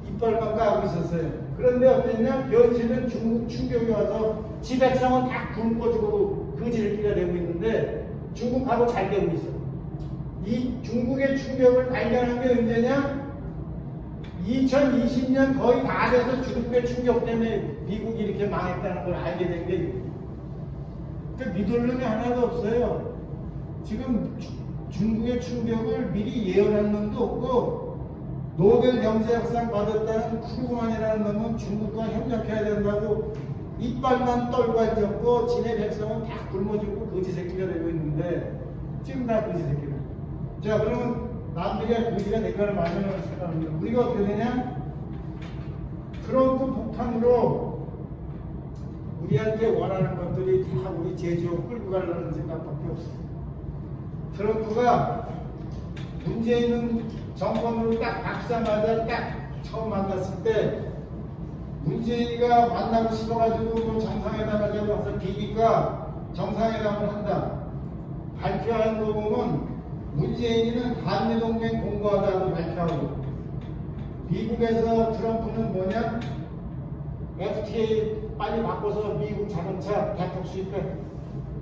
이빨만 까고 있었어요. 그런데 어땠냐? 현실은 중국 충격이 와서 지 백성은 다 굶고주고 거지를 끼려내고 있는데 중국하고 잘 되고 있어. 이 중국의 충격을 발견한 게 언제냐? 2020년 거의 다 돼서 중국의 충격 때문에 미국이 이렇게 망했다는 걸 알게 된 게 믿을 놈이 하나도 없어요. 지금 중국의 충격을 미리 예언한 놈도 없고 노벨 경제학상 받았다는 크루그만이라는 놈은 중국과 협력해야 된다고 이빨만 떨고 앉았고 지네 백성은 다 굶어 죽고 거지 새끼가 되고 있는데 지금 다 거지 새끼들. 자 그러면 남들이 거지가 내가를 만들어서 생각합니다. 우리가 어떻게 되냐? 트럼프 폭탄으로 우리한테 원하는 것들이 다 우리 제주を끌고 가려는 생각밖에 없어요. 트럼프가 문재인은 정권으로 딱 박사마자 딱 처음 만났을 때 문재인이가 만나고 싶어가지고 뭐 정상회담을 와서 비니까 정상회담을 한다. 발표한 거 보면 문재인이는 한미동맹 공고하다고 발표하고 미국에서 트럼프는 뭐냐? FTA 빨리 바꿔서 미국 자동차 대폭 수입해.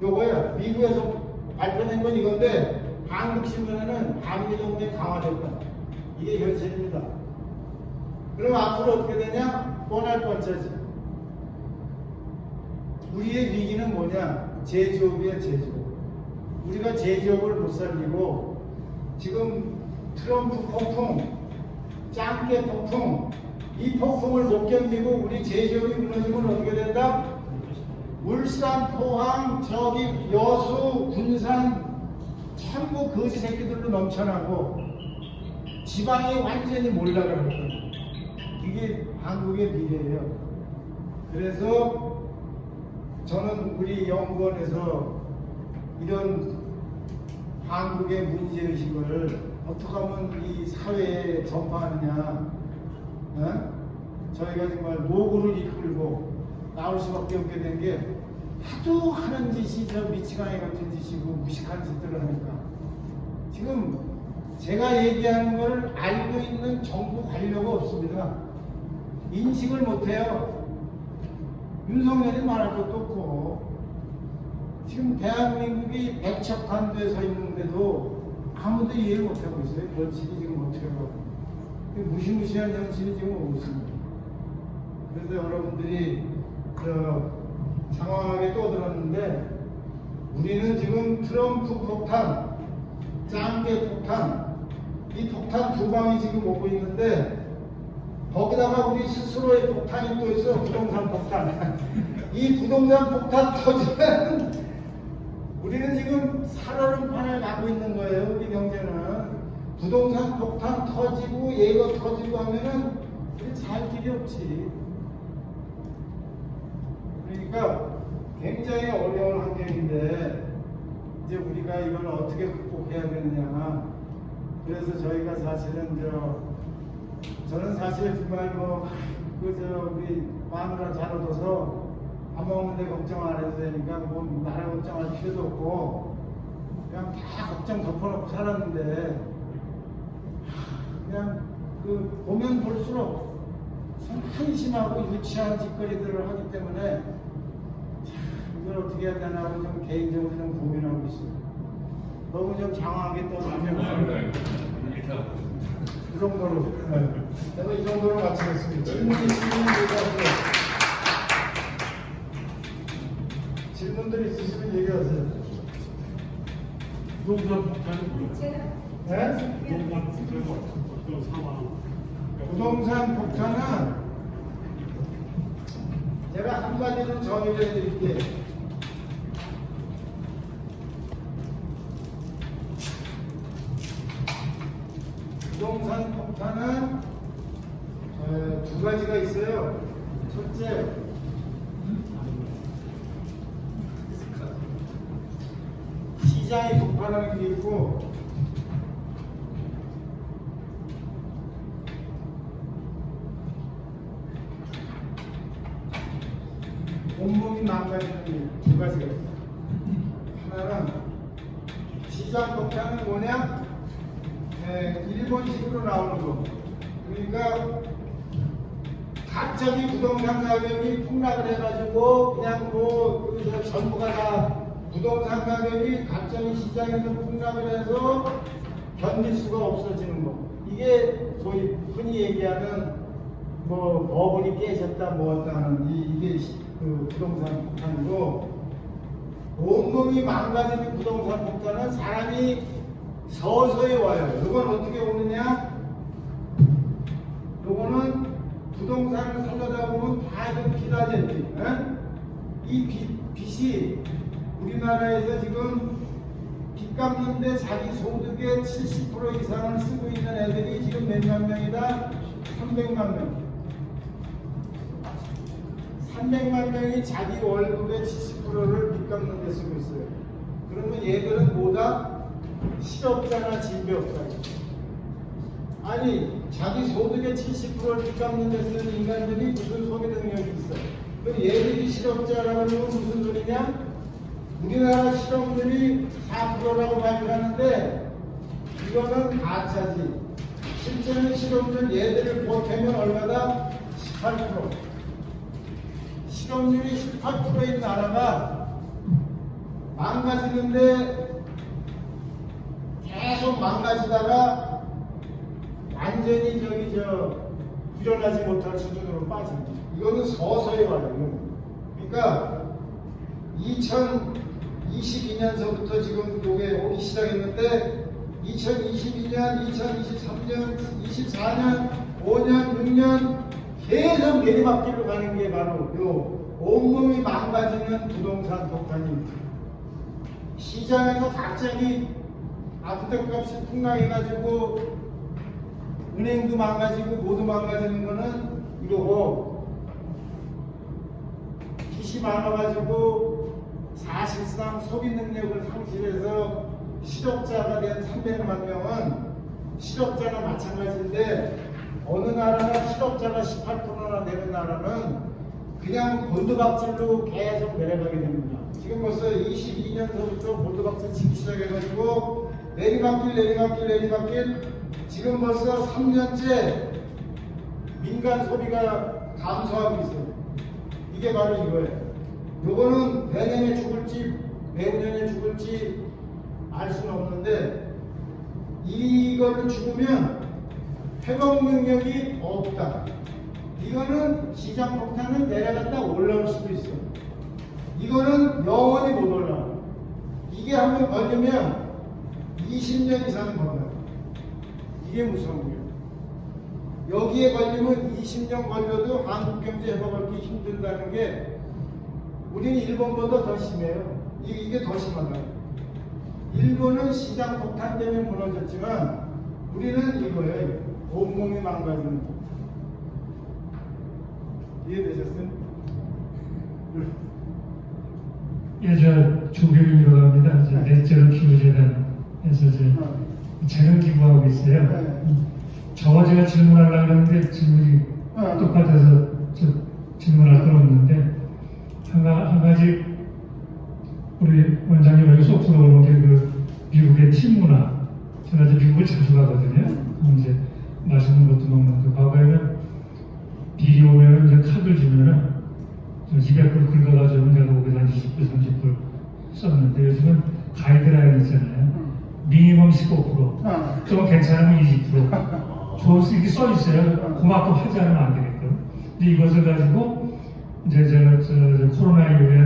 요거야. 미국에서 발표된 건 이건데 한국 신문에는 한미동맹 강화된다. 이게 현실입니다. 그럼 앞으로 어떻게 되냐? 뻔할 뻔짜지. 우리의 위기는 뭐냐? 제조업이야 제조업. 우리가 제조업을 못 살리고 지금 트럼프 폭풍, 짱깨 폭풍, 이 폭풍을 못 견디고 우리 제조업이 무너지면 어떻게 된다? 울산, 포항, 저기 여수, 군산 전부 거지 새끼들로 넘쳐나고 지방이 완전히 몰락을 거예요. 이게 한국의 미래예요. 그래서 저는 우리 연구원에서 이런 한국의 문제의식을 어떻게 하면 이 사회에 전파하느냐, 저희가 정말 노고를 이끌고 나올 수밖에 없게 된 게 하도 하는 짓이 저 미치광이 같은 짓이고 무식한 짓들을 하니까 지금 제가 얘기하는 걸 알고 있는 정부 관료가 없습니다. 인식을 못해요. 윤석열이 말할 것도 없고 지금 대한민국이 백척한도에 서 있는데도 아무도 이해를 못하고 있어요. 현실이 지금 어떻게 하고 무시무시한 현실이 지금 오고 있습니다. 그래서 여러분들이 장황하게 떠들었는데 우리는 지금 트럼프 폭탄, 짱개 폭탄, 이 폭탄 두 방이 지금 오고 있는데 거기다가 우리 스스로의 폭탄이 또 있어. 부동산 폭탄. 이 부동산 폭탄 터지면 우리는 지금 살얼음판을 가고 있는 거예요. 우리 경제는 부동산 폭탄 터지고 얘가 터지고 하면은 우리 살 길이 없지. 그러니까 굉장히 어려운 환경인데 이제 우리가 이걸 어떻게 극복해야 되느냐. 그래서 저희가 사실은 저는 사실 정말 우리 마누라 잘 얻어서 밥 먹는데 걱정 안 해도 되니까 뭐 나라 걱정할 필요도 없고 그냥 다 걱정 덮어놓고 살았는데 그냥 보면 볼수록 한심하고 유치한 짓거리들을 하기 때문에 이걸 어떻게 해야 되나 하고 좀 개인적으로 좀 고민하고 있어요. 너무 좀 장황하게 떠들면 이 정도로 제가 이 정도로 마치겠습니다. 질문이 있으면 얘기하세요. 질문들 있으시면 얘기하세요. 부동산 폭탄은 뭐예요? 네? 어떤 상황? 부동산 폭탄은 제가 한마디로 정의를 해드릴게요. 부동산 폭탄은 두 가지가 있어요. 첫째, 시장이 폭발하는 게 있고, 온몸이 망가지는 게 두 가지가 있어요. 하나는 시장 폭탄은 뭐냐? 일본식으로 나오는 거. 그러니까 갑자기 부동산 가격이 폭락을 해가지고 그냥 뭐 전부가 다 부동산 가격이 갑자기 시장에서 폭락을 해서 견딜 수가 없어지는 거. 이게 소위 흔히 얘기하는 뭐 법원이 깨졌다 뭐었다 하는 이게 그 부동산 폭탄이고, 온몸이 망가지는 부동산 폭탄은 사람이 서서히 와요. 이건 어떻게 오느냐? 요거는 부동산을 살려다 보면 다 빚이, 이 빚이 우리나라에서 지금 빚 갚는데 자기 소득의 70% 이상을 쓰고 있는 애들이 지금 몇만 명이다? 300만 명. 300만 명이 자기 월급의 70%를 빚 갚는 데 쓰고 있어요. 그러면 얘들은 뭐다? 실업자나 진배업자. 아니, 자기 소득의 70%를 빚 갚는 데 쓰는 인간들이 무슨 소비 능력이 있어? 그럼 얘들이 실업자라고 하면 무슨 소리냐? 우리나라 실업률이 4%라고 발표하는데 이거는 가짜지. 실제는 실업률 얘들을 보태면 얼마다? 18%. 실업률이 18%인 나라가 망가지는데 계속 망가지다가 완전히 부전하지 못할 수준으로 빠집니다. 이거는 서서히 와요. 그러니까 2022년서부터 지금 이게 오기 시작했는데 2022년, 2023년, 24년, 5년, 6년 계속 내리막길로 가는 게 바로 요 온몸이 망가지는 부동산 폭탄입니다. 시장에서 갑자기 아파트값이 폭락해가지고 은행도 망가지고 모두 망가지는 거는 이거고, 빚이 많아가지고 사실상 소비 능력을 상실해서 실업자가 된 300만 명은 실업자나 마찬가지인데, 어느 나라가 실업자가 18%나 되는 나라는 그냥 곤두박질로 계속 내려가게 됩니다. 지금 벌써 22년서부터 곤두박질 치기 시작해가지고 내리막길 지금 벌써 3년째 민간 소비가 감소하고 있어요. 이게 바로 이거예요. 요거는 내년에 죽을지 내후년에 죽을지 알 수는 없는데, 이거를 죽으면 회복 능력이 없다. 이거는 시장 폭탄은 내려갔다 올라올 수도 있어. 이거는 영원히 못 올라와. 이게 한번 걸리면 20년 이상 걸려요. 이게 무서운 거예요. 여기에 걸리면 20년 걸려도 한국 경제 회복하기 힘든다는 게, 우리는 일본보다 더 심해요. 이게 더 심하다. 일본은 시장 폭탄 때문에 무너졌지만 우리는 이거예요. 온몸이 망가지는 폭탄. 이해되셨어요? 예, 저 조경이라고 합니다. 이제 넷째로 키우재단에서 재능 기부하고 있어요. 저와 제가 질문하려고 했는데 질문이 똑같아서 질문할 건 없는데, 한 가지 우리 원장님 여기 쏙쏙 오는 게 미국의 팀 문화. 제가 이제 미국을 자주 가거든요. 이제 맛있는 것도 먹는데, 과거에는 비리 오면 이제 카드를 주면은 200불 긁어가지고 내가 거기서 한 20불, 30불 썼는데, 요즘은 가이드라인 있잖아요. 미니멈 15%, 좀 괜찮으면 20%, 좋을 수 이렇게 써 있어요. 그만큼 하지 않으면 안 되게끔. 근데 이것을 가지고 이제 저 코로나 이후에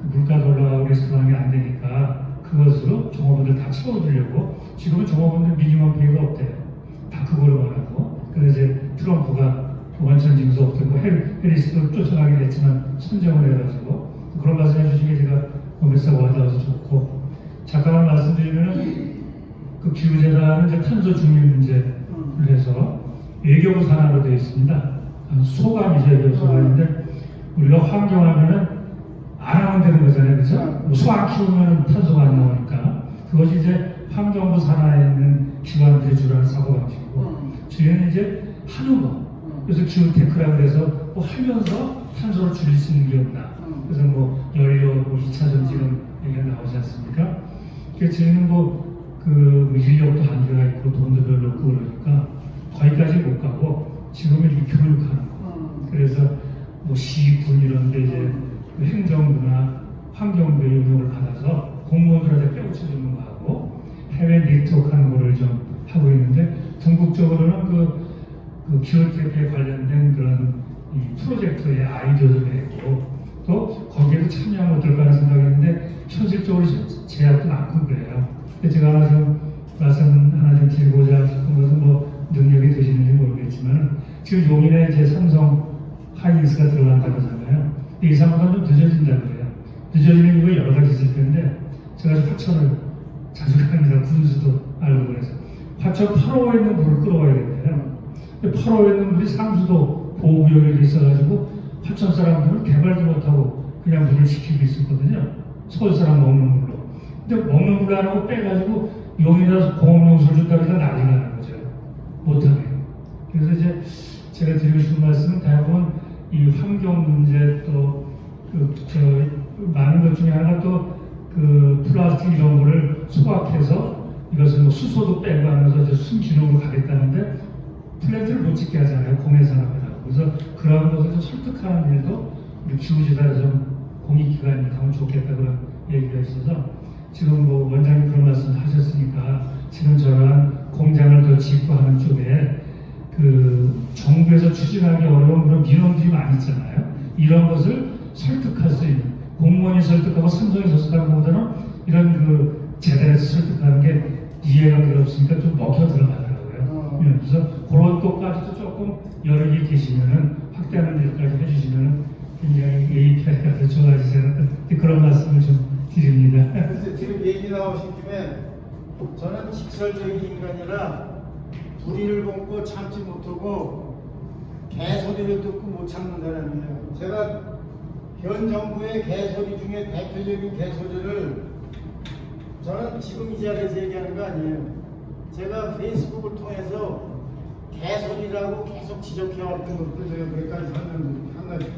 그 물가도 올라가고 그래서 그런 게 안 되니까 그것으로 종업원들 다 채워주려고 지금은 종업원들 미니멈 페이가 없대요. 다 그거로만 하고. 그래서 이제 트럼프가 원천 징수 없대고 해리스도 쫓아가긴 했지만 선정을 해가지고 그런 말씀 해주신 게 제가 몸에서 와닿아서 좋고 잠깐만 말씀드리면은 그 기후재단은 이제 탄소 중립 문제를 해서 외교부 산하로 되어 있습니다. 소관이죠, 외교부 소관인데 우리가 환경하면은 안 하면 되는 거잖아요, 그죠? 소 안 키우면 탄소가 안 나오니까 그것이 이제 환경부 산하에 있는 기관들이 주로 사고방식이고 저희는 이제 하는 거 그래서 기후테크라고 해서 뭐 하면서 탄소를 줄일 수 있는 게 없나 그래서 뭐 연료, 뭐 2차 전지는 얘기가 나오지 않습니까? 그래서 저희는 뭐 인력도 한계가 있고 돈도 별로 없고 그러니까 거기까지 못 가고 지금은 이 교육하는 거 그래서 뭐 시군 이런 데 이제 그 행정부나 환경부의 영역을 받아서 공무원들한테 빼우쳐주는 거 하고 해외 네트워크 하는 거를 좀 하고 있는데 전국적으로는 그 기후테크에 관련된 그런 이 프로젝트의 아이디어를 내고 또 거기에도 참여하면 어떨까 하는 생각했는데 현실적으로 제약도 많고 그래요. 근데 제가 하나 좀 말씀 하나 좀 드리고자 싶은 것은 뭐 능력이 되시는지 모르겠지만 지금 용인에 이제 삼성 하이닉스가 들어간다고 하잖아요. 이 상황은 좀 늦어진다고 그래요. 늦어지는 이유가 여러 가지 있을 텐데 제가 화천을 자주 갑니다. 군수도 알고 그래서 화천 8호에 있는 물을 끌어와야 된대요. 8호에 있는 물이 상수도 보호구역에 있어가지고 화천 사람들은 개발도 못하고 그냥 물을 지키고 있었거든요. 서울 사람 먹는 물로. 근데 먹는 물로 안 하고 빼가지고 용인에서 공업용수를 준다고 해서 난리가 나는 거죠. 못하게. 그래서 이제 제가 드리고 싶은 말씀은 대부분 이 환경 문제 또 많은 것 중에 하나 또 그 플라스틱 이런 거를 소각해서 이것을 뭐 수소도 빼고 하면서 이제 순기능으로 가겠다는데 플랜트를 못 짓게 하잖아요. 공해산업이라고. 그래서 그런 것을 좀 설득하는 일도 우리 기후재단에서 좀 공익기관이 가면 좋겠다 그런 얘기가 있어서 지금 뭐 원장님 그런 말씀 하셨으니까 지금 저런 공장을 더 짓고 하는 쪽에 그 정부에서 추진하기 어려운 그런 민원들이 많이 있잖아요. 이런 것을 설득할 수 있는 공무원이 설득하고 삼성이 설득하는 것보다는 이런 그 재단에서 설득하는 게 이해가 어렵으니까 좀 먹혀 들어가더라고요. 그래서 그런 것까지도 조금 여러 개 계시면은 확대하는 일까지 해주시면은 굉장히 API가 더 좋아지세요. 그런 말씀을 좀 드립니다. 그래서 지금 얘기 나오신 김에 저는 직설적인 인간이라 불의를 본고 참지 못하고 개소리를 듣고 못 참는 사람이에요. 제가 현 정부의 개소리 중에 대표적인 개소리를 저는 지금 이 자리에서 얘기하는 거 아니에요. 제가 페이스북을 통해서 개소리라고 계속 지적해왔던 것도 제가 몇 가지 설명드릴게요. 한 가지.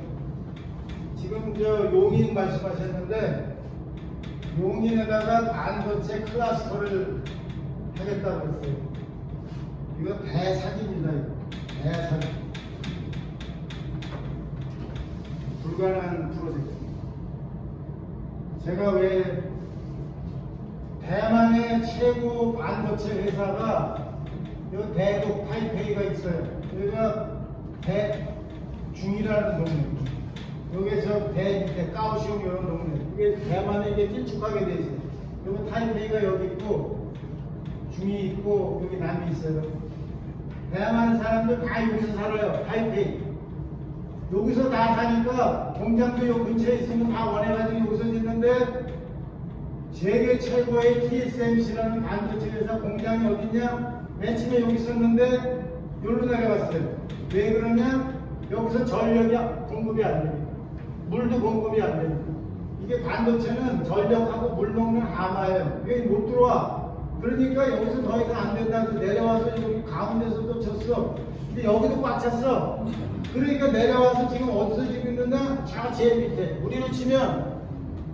지금 저 용인 말씀하셨는데 용인에다가 반도체 클러스터를 하겠다고 했어요. 이거 대사기입니다. 대사기. 불가능한 프로젝트. 제가 왜 대만의 최고 반도체 회사가 요 대독 타이페이가 있어요. 여기가 대중이라는 동네. 여기 저 밑에 까오시옹 이런 동네. 이게 대만에 이게 길쭉하게 돼 있어요. 여기 타이페이가 여기 있고 중이 있고 여기 남이 있어요. 대만 사람들 다 여기서 살아요. 타이페이. 여기서 다 사니까 공장도 요 근처에 있으면 다 원해가지고 여기서 짓는데 세계 최고의 TSMC라는 반도체 회사 공장이 어딨냐? 맨 처음에 여기 있었는데 여기로 내려갔어요. 왜 그러냐? 여기서 전력이 공급이 안 됩니다. 물도 공급이 안 됩니다. 이게 반도체는 전력하고 물 먹는 하마예요. 이게 못 들어와. 그러니까 여기서 더 이상 안 된다고 내려와서 여기 가운데서도 쳤어. 근데 여기도 꽉 찼어. 그러니까 내려와서 지금 어디서 지고 있는가? 저 제일 밑에. 우리로 치면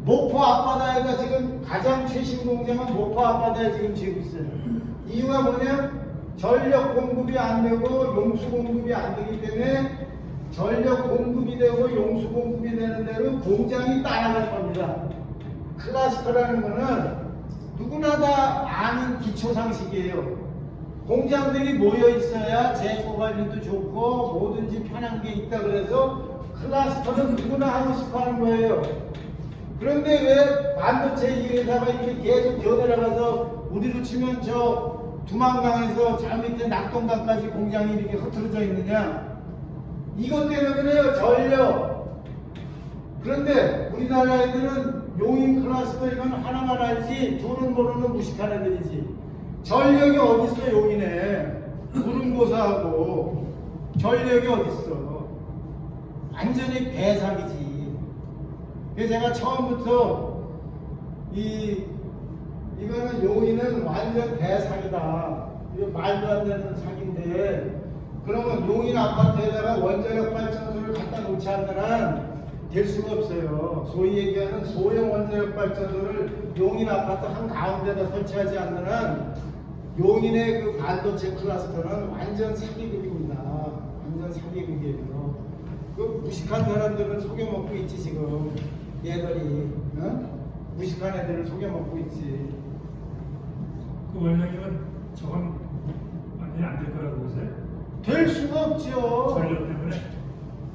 목포 앞바다에가 지금 가장 최신 공장은 목포 앞바다에 지금 지고 있어요. 이유가 뭐냐? 전력 공급이 안 되고 용수 공급이 안 되기 때문에 전력 공급이 되고 용수 공급이 되는 대로 공장이 따라갈 겁니다. 클러스터라는 거는 누구나 다 아는 기초 상식이에요. 공장들이 모여 있어야 재고 관리도 좋고 뭐든지 편한 게 있다 그래서 클러스터는 누구나 하고 싶어 하는 거예요. 그런데 왜 반도체 이 회사가 이렇게 계속 겨내나가서 우리로 치면 저 두만강에서 저 밑에 낙동강까지 공장이 이렇게 흐트러져 있느냐? 이것 때문에 그래요. 전력. 그런데 우리나라 애들은 용인 클러스터 이건 하나만 알지 둘은 모르는 무식한 애들이지. 전력이 어딨어 용인에. 무릉고사하고 전력이 어딨어. 완전히 대사기지. 그래서 제가 처음부터 이거는 용인은 완전 대사기다. 이거 말도 안 되는 사기인데 그러면 용인 아파트에다가 원자력 발전소를 갖다 놓지 않는 한 될 수가 없어요. 소위 얘기하는 소형 원자력 발전소를 용인 아파트 한가운데다 설치하지 않는 한 용인의 그 반도체 클러스터는 완전 사기극입니다. 완전 사기극이에요. 그 무식한 사람들은 속여먹고 있지 지금. 얘들이 무식한 애들을 속여먹고 있지. 그 원장님은 저건 완전히 안 될 거라고 보세요? 될 수가 없죠. 전력 때문에?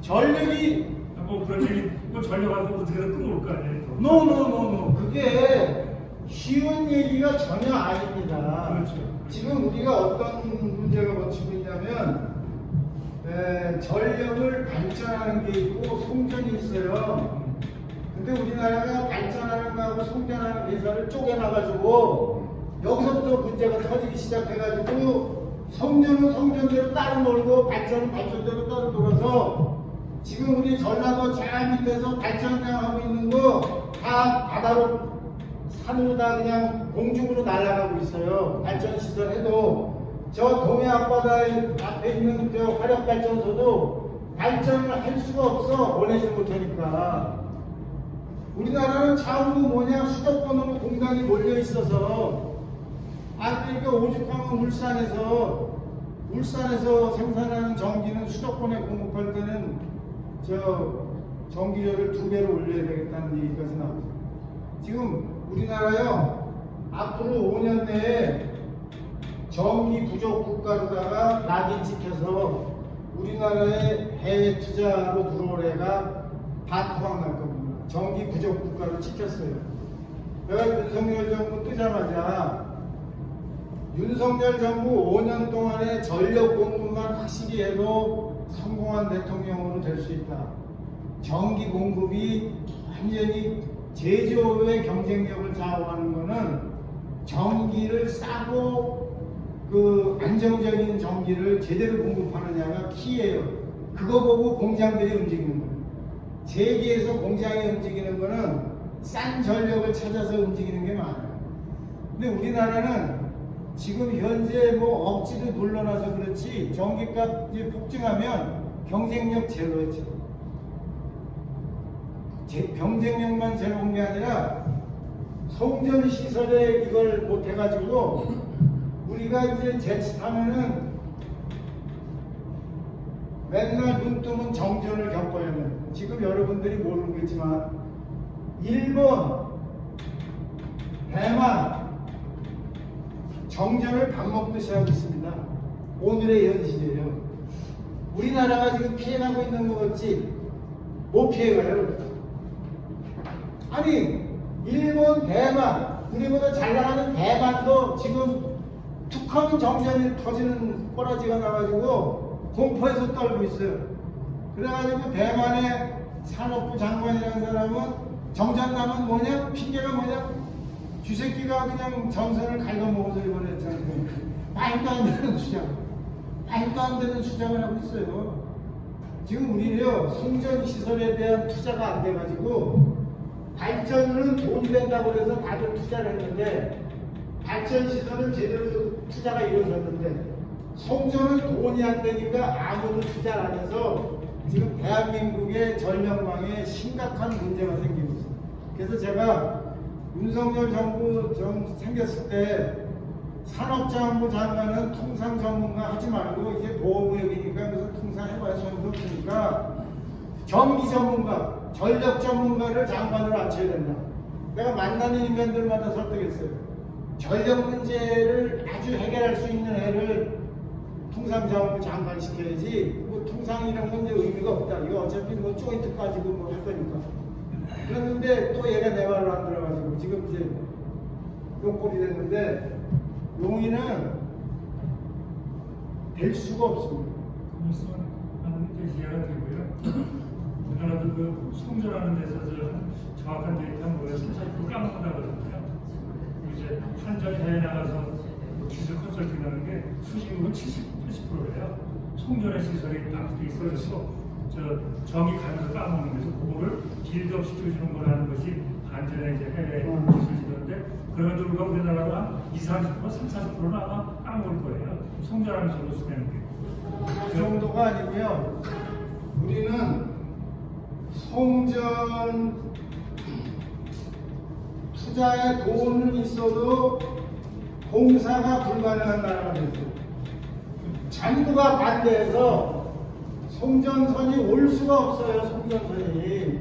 전력이 뭐 그런 얘기, 뭐 전력하고 어떻게든 끊어올 거 아니에요? 노. 그게 쉬운 얘기가 전혀 아닙니다. 그렇죠. 지금 우리가 어떤 문제가 거치고 있냐면 전력을 발전하는 게 있고 송전이 있어요. 근데 우리나라가 발전하는 거하고 송전하는 회사를 쪼개놔가지고 여기서부터 문제가 터지기 시작해가지고 송전은 송전대로 따로 놀고 발전은 발전대로 따로 놀아서 지금 우리 전라도 저 밑에서 발전장 하고 있는 거 다 바다로 산으로 다 그냥 공중으로 날아가고 있어요. 발전 시설 해도 저 동해 앞바다에 앞에 있는 저 화력 발전소도 발전을 할 수가 없어. 보내지 못하니까. 우리나라는 좌우로 뭐냐 수도권으로 공단이 몰려 있어서 그러니까 오죽하면 울산에서 생산하는 전기는 수도권에 공급할 때는 저 전기료를 2배로 올려야 되겠다는 얘기까지 나오죠. 지금 우리나라요 앞으로 5년 내에 전기 부족 국가로다가 낙인 찍혀서 우리나라에 해외 투자로 들어올 애가 다 토막날 겁니다. 전기 부족 국가로 찍혔어요. 내가 윤석열 정부 뜨자마자 윤석열 정부 5년 동안에 전력 공급만 확실히 해도 성공한 대통령으로 될 수 있다. 전기 공급이 완전히 제조업의 경쟁력을 좌우하는 거는 전기를 싸고 그 안정적인 전기를 제대로 공급하느냐가 키예요. 그거 보고 공장들이 움직이는 거예요. 세계에서 공장이 움직이는 거는 싼 전력을 찾아서 움직이는 게 많아요. 근데 우리나라는 지금 현재 뭐 억지로 눌러놔서 그렇지 전기값이 폭증하면 경쟁력 제로였죠. 경쟁력만 제로인 게 아니라 송전 시설에 이걸 못 해가지고 우리가 이제 자칫하면은 맨날 눈 뜨면 정전을 겪어야 해요. 지금 여러분들이 모르겠지만 일본, 대만 정전을 밥 먹듯이 하고 있습니다. 오늘의 현실이에요. 우리나라가 지금 피해가고 있는 것 같지 못 피해가요. 아니 일본, 대만 우리보다 잘 나가는 대만도 지금 툭하면 정전이 터지는 꼬라지가 나가지고 공포에서 떨고 있어요. 그래가지고 대만의 산업부 장관이라는 사람은 정전 나면 뭐냐? 핑계가 뭐냐? 쥐새끼가 그냥 전선을 갉아먹어서 이번에 했잖아요. 말도 안 되는 주장. 말도 안 되는 주장을 하고 있어요. 지금 우리요 송전 시설에 대한 투자가 안 돼가지고 발전은 돈 된다고 해서 다들 투자를 했는데 발전 시설은 제대로 투자가 이루어졌는데 송전은 돈이 안 되니까 아무도 투자를 안 해서 지금 대한민국의 전력망에 심각한 문제가 생기고 있습니다. 그래서 제가 윤석열 정부 생겼을 때 산업자원부 장관은 통상 전문가 하지 말고 이제 보호무역이니까 그래서 통상 해봐야 소용도 없으니까 전기 전문가, 전력 전문가를 장관으로 앉혀야 된다. 내가 만나는 인간들마다 설득했어요. 전력 문제를 아주 해결할 수 있는 애를 통상자원부 장관시켜야지 뭐 통상이란 건 이제 의미가 없다. 이거 어차피 뭐 조인트 가지고 뭐 할 거니까. 그랬는데 또 얘가 내 말로 안 들어가지고 지금 이제 용꼴이 됐는데 용인은 될 수가 없습니다. 말씀하는 게 이해가 되고요. 우리나라도 그 송전하는 데서 정확한 데이터 모여서 자꾸 까먹는다거든요. 이제 한전에 나가서 기술 컨설팅 하는 게 수익률은 80%예요. 송전의 시설이 딱 돼 있어서 정이 가면서 까먹는 데서 그거를 빌드업 시켜주는 거라는 것이 안전에 이제 해외 기술이던데 그럼에도 불구하고 우리나라가 한 20-30%, 30-40%는 아마 까먹을 거예요. 송전하면서 쓰는 게. 그 정도가 아니고요. 우리는 송전 투자에 돈은 있어도 공사가 불가능한 나라가 됐어요. 정부가 반대해서 송전선이 올 수가 없어요. 송전선이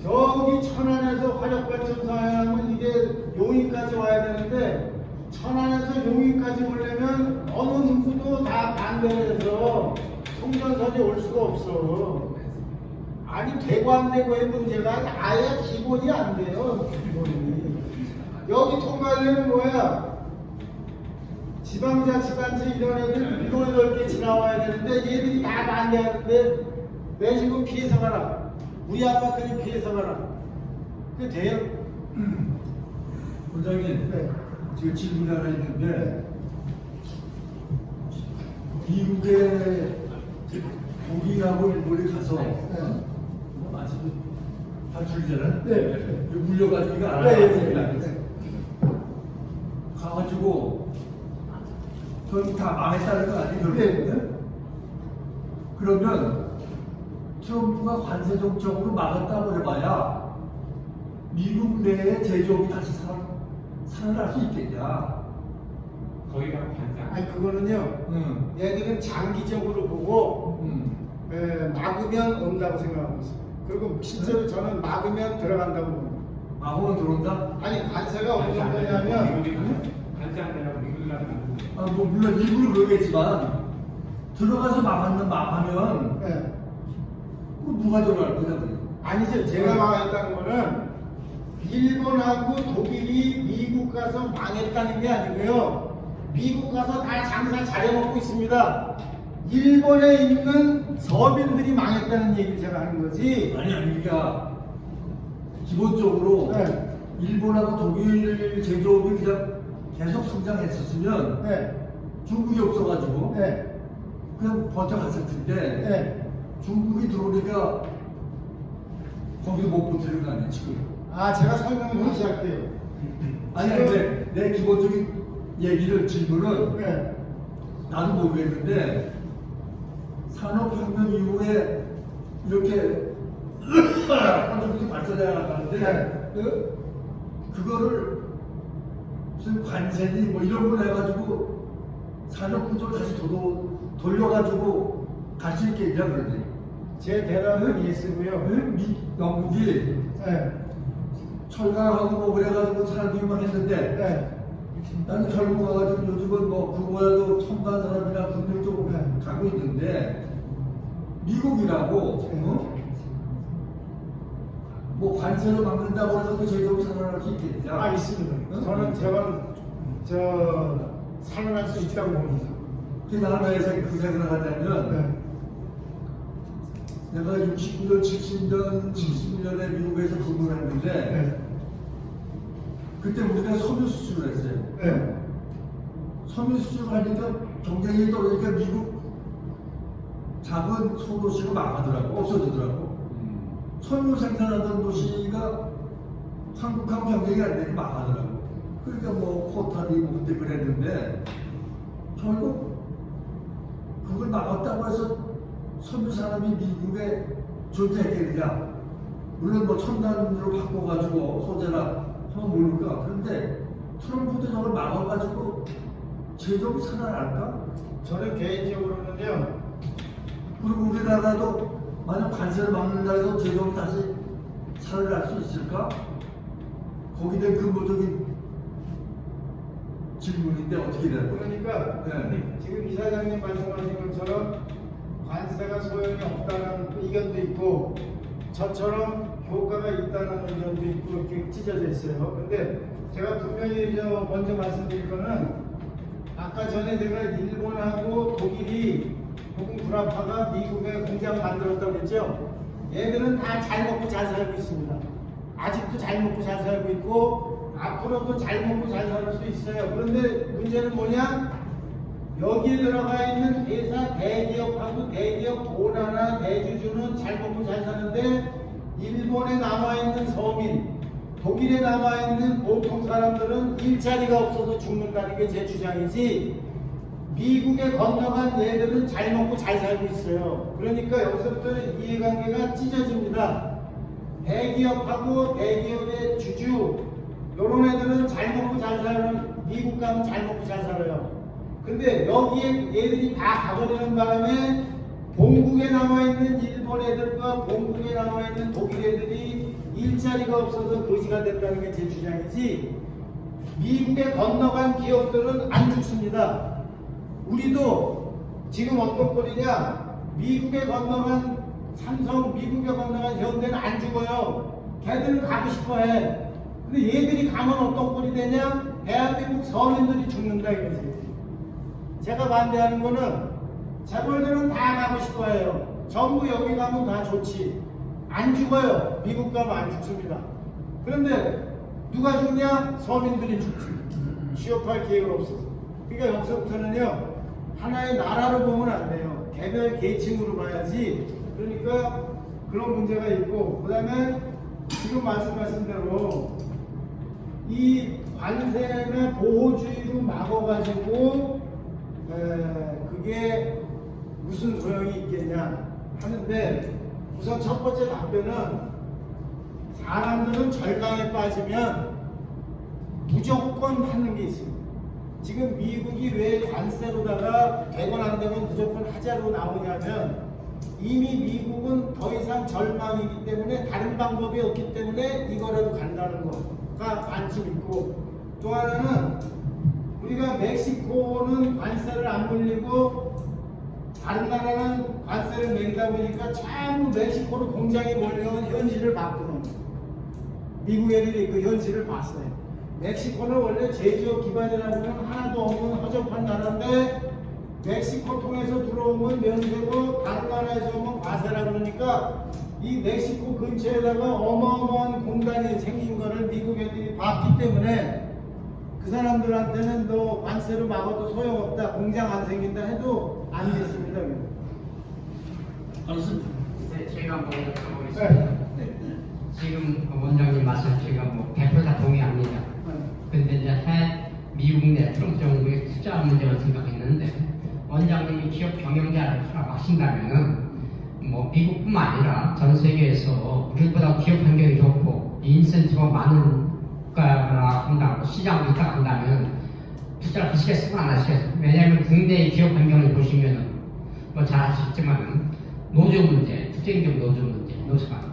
저기 천안에서 화력발전소 하면 이게 용인까지 와야 되는데 천안에서 용인까지 오려면 어느 누구도 다 반대를 해서 송전선이 올 수가 없어. 아니 되고 안 되고의 문제가 아예 기본이 안 돼요. 기본이. 여기 통과되는 뭐야? 지방자치단체 이런 애들 7개 지나와야 되는데 얘들이 다 반대하는데 내 지금 피해서 가라. 우리 아파트는 피해서 가라. 그게 돼요? 원장님, 네. 지금 질문이 하나 있는데 미국에 독일하고 일본이 가서 마침 반출이잖아요. 네. 물려가지고 안 네, 하고 네, 네. 가가지고 그건 다 망했다는 거 아니에요? 네. 그러면 트럼프가 관세 정책으로 막았다고 해봐야 미국 내에 제조업이 다시 살아날 수 있겠냐? 거기가 반장. 아니 그거는요. 얘들은 장기적으로 보고 막으면 온다고 생각하고 있습니다. 그리고 실제로 저는 막으면 들어간다고 봅니다. 막으면 들어온다? 아니 관세가 어느 정도냐면 반장 내가 미국에 가면 뭐 물론 일부러 그러겠지만 들어가서 막하면 네. 누가 들어갈 거냐 그래. 아니죠. 제가 망했다는 거는 일본하고 독일이 미국 가서 망했다는 게 아니고요. 미국 가서 다 장사 잘해먹고 있습니다. 일본에 있는 서민들이 망했다는 얘기를 제가 하는 거지. 아니 그러니까 기본적으로 네. 일본하고 독일 제조업이 그냥 계속 성장했었으면 네. 중국이 없어가지고 네. 그냥 버텨갔을 텐데 네. 중국이 들어오니까 거기도 못 버티는 거 아니야 지금. 아 제가 설명을 다시 할게요. 아니 근데 내 기본적인 얘기를 질문은 네. 나도 모르겠는데 산업혁명 이후에 이렇게 한국이 발전해 나가는데 그거를 무슨 관세니 뭐 이런 걸 해가지고 산업 구조를 다시 돌려가지고 갈 수 있겠냐 그러지. 제 대답은 예스고요. 영국이 네. 철강하고 뭐 그래가지고 사람들만 했는데 네. 나는 결국 가가지고 요즘은 뭐 그거라도 첨단 산업이나 금융 쪽으로 가고 있는데 미국이라고 뭐 관세를 막는다고 해서 그 제도로 살아날 수 있겠냐? 아 있습니다. 저는 살아날 수 있다고 봅니다. 그 나는 왜 그 생각을 하냐면 네. 내가 69년, 70년, 71년에 미국에서 근무를 했는데 네. 그때 우리가 섬유 수출을 했어요. 네. 섬유 수출을 하니까 경쟁이 떨어지니까 미국 작은 소도시가 망하더라고, 없어지더라고. 섬유 생산하던 도시가 한국하고 경쟁이 안 되니 망하더라고. 그러니까 뭐 코타니 뭐 그때 그랬는데 결국 그걸 막았다고 해서 섬유 산업이 미국에 존재했겠느냐? 물론 뭐 첨단으로 바꿔가지고 소재나 하면 모를까. 그런데 트럼프도 저걸 막아가지고 제조업이 살아날까? 저는 개인적으로는요. 그리고 우리나라도 만약 관세를 막는다 해서 제조업이 다시 살아날 수 있을까? 거기에 근본적인 질문인데 어떻게 되는 거예요? 그러니까 네. 지금 이사장님 말씀하신 것처럼 관세가 소용이 없다는 의견도 있고 저처럼 효과가 있다는 의견도 있고 이렇게 찢어져 있어요. 근데 제가 분명히 먼저 말씀드릴 거는 아까 전에 제가 일본하고 독일이 혹은 구라파가 미국에 공장 만들었다고 했죠. 얘들은 다 잘 먹고 잘 살고 있습니다. 아직도 잘 먹고 잘 살고 있고 앞으로도 잘 먹고 잘 살 수 있어요. 그런데 문제는 뭐냐? 여기에 들어가 있는 회사 대기업하고 대기업 오너나 대주주는 잘 먹고 잘 사는데 일본에 남아있는 서민, 독일에 남아있는 보통 사람들은 일자리가 없어서 죽는다는 게 제 주장이지 미국에 건너간 얘들은 잘 먹고 잘 살고 있어요. 그러니까 여기서부터 이해관계가 찢어집니다. 대기업하고 대기업의 주주 요런 애들은 잘 먹고 잘 살아요. 미국 가면 잘 먹고 잘 살아요. 근데 여기에 얘들이 다 가버리는 바람에 본국에 남아있는 일본 애들과 본국에 남아있는 독일 애들이 일자리가 없어서 거지가 된다는 게 제 주장이지 미국에 건너간 기업들은 안 죽습니다. 우리도 지금 어떤 꼴이냐? 미국에 건너간 삼성, 미국에 건너간 현대는 안 죽어요. 걔들은 가고 싶어 해. 근데 얘들이 가면 어떤 꼴이 되냐? 대한민국 서민들이 죽는다 이거지. 제가 반대하는 거는 재벌들은 다 가고 싶어 해요. 전부 여기 가면 다 좋지. 안 죽어요. 미국 가면 안 죽습니다. 그런데 누가 죽냐? 서민들이 죽지. 취업할 기회가 없어서. 그러니까 여기서부터는요. 하나의 나라로 보면 안 돼요. 개별 계층으로 봐야지. 그러니까 그런 문제가 있고 그 다음에 지금 말씀하신 대로 이 관세나 보호주의로 막아가지고 그게 무슨 소용이 있겠냐 하는데 우선 첫 번째 답변은 사람들은 절강에 빠지면 무조건 하는 게 있습니다. 지금 미국이 왜 관세로다가 되건 안 되건 무조건 하자로 나오냐면 이미 미국은 더 이상 절망이기 때문에 다른 방법이 없기 때문에 이거라도 간다는 거가 관심 있고 또 하나는 우리가 멕시코는 관세를 안 물리고 다른 나라는 관세를 매기다 보니까 전부 멕시코로 공장이 몰려온 현실을 봤거든요. 미국 애들이 그 현실을 봤어요. 멕시코는 원래 제조업 기반이라고는 하나도 없는 허접한 나라인데 멕시코 통해서 들어오면 면세고 다른 나라에서 오면 과세라 그러니까 이 멕시코 근처에다가 어마어마한 공단이 생긴 거를 미국 애들이 봤기 때문에 그 사람들한테는 너 관세로 막아도 소용없다. 공장 안 생긴다 해도 안 됐습니다. 네, 제가 먼저 가보겠습니다. 지금 원장님 말씀 제가 100% 동의합니다. 근데 이제 미국 내 트럼프 정부의 투자 문제를 생각했는데 원장님이 기업 경영자를 하라고 하신다면은 미국뿐만 아니라 전 세계에서 우리보다 기업 환경이 좋고 인센티브가 많은 국가라 한다고 시장도 있다 한다면 투자를 하시겠습니까? 안 하시겠습니까? 왜냐하면 국내의 기업 환경을 보시면은 잘 아시겠지만 노조 문제, 투쟁적 노조 문제, 노사관계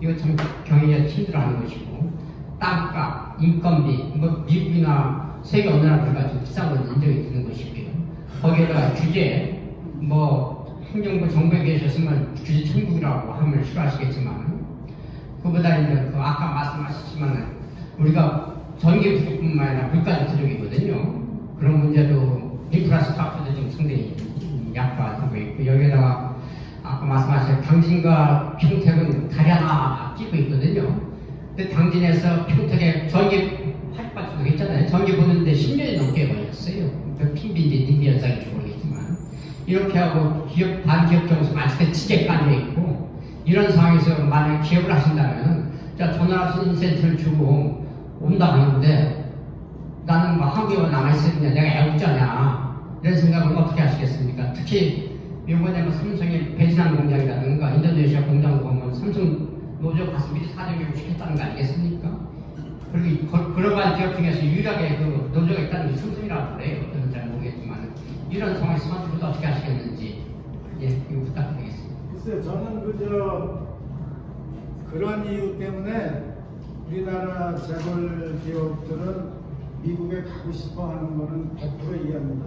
이거 참 경영자 힘들어하는 것이고 땅값, 인건비 미국이나 세계 어느 나라보다 좀 비싼 건 인정이 되는 것이고요. 거기에다가 규제 행정부 정부에 계셨으면 규제 천국이라고 하면 싫어하시겠지만 그보다 이제 아까 말씀하셨지만 우리가 전기 부족뿐만 아니라 물가도 부족이거든요. 그런 문제도 인프라스트럭처도 좀 상당히 약화되고 있고 여기에다가 아까 말씀하신 당진과 평택은 다리 하나 끼고 있거든요. 근데 당진에서 평택에 전기 할바지도 했잖아요. 전기 보는데 10년이 넘게 걸렸어요. 핀빈지 님비 현상인지 모르겠지만 이렇게 하고 기업 반기업 정서 많이 지게 깔려 있고 이런 상황에서 만약 기업을 하신다면 전화해서 인센티브를 주고 온다 하는데 나는 한국에 남아있으면 내가 애국자냐 이런 생각을 어떻게 하시겠습니까? 특히 이번에 삼성의 베트남 공장이라든가 인도네시아 공장 보면 삼성 노조 가서 미리 사정교육 시켰다는 거 아니겠습니까? 그리고 글로벌 기업 중에서 유일하게 그 노조가 있다는 게 삼성이라고 그래요. 저는 잘 모르겠지만 이런 상황에서 선택을 어떻게 하시겠는지 이거 부탁드리겠습니다. 글쎄요, 저는 그런 이유 때문에 우리나라 재벌 기업들은 미국에 가고 싶어 하는 거는 100% 이해합니다.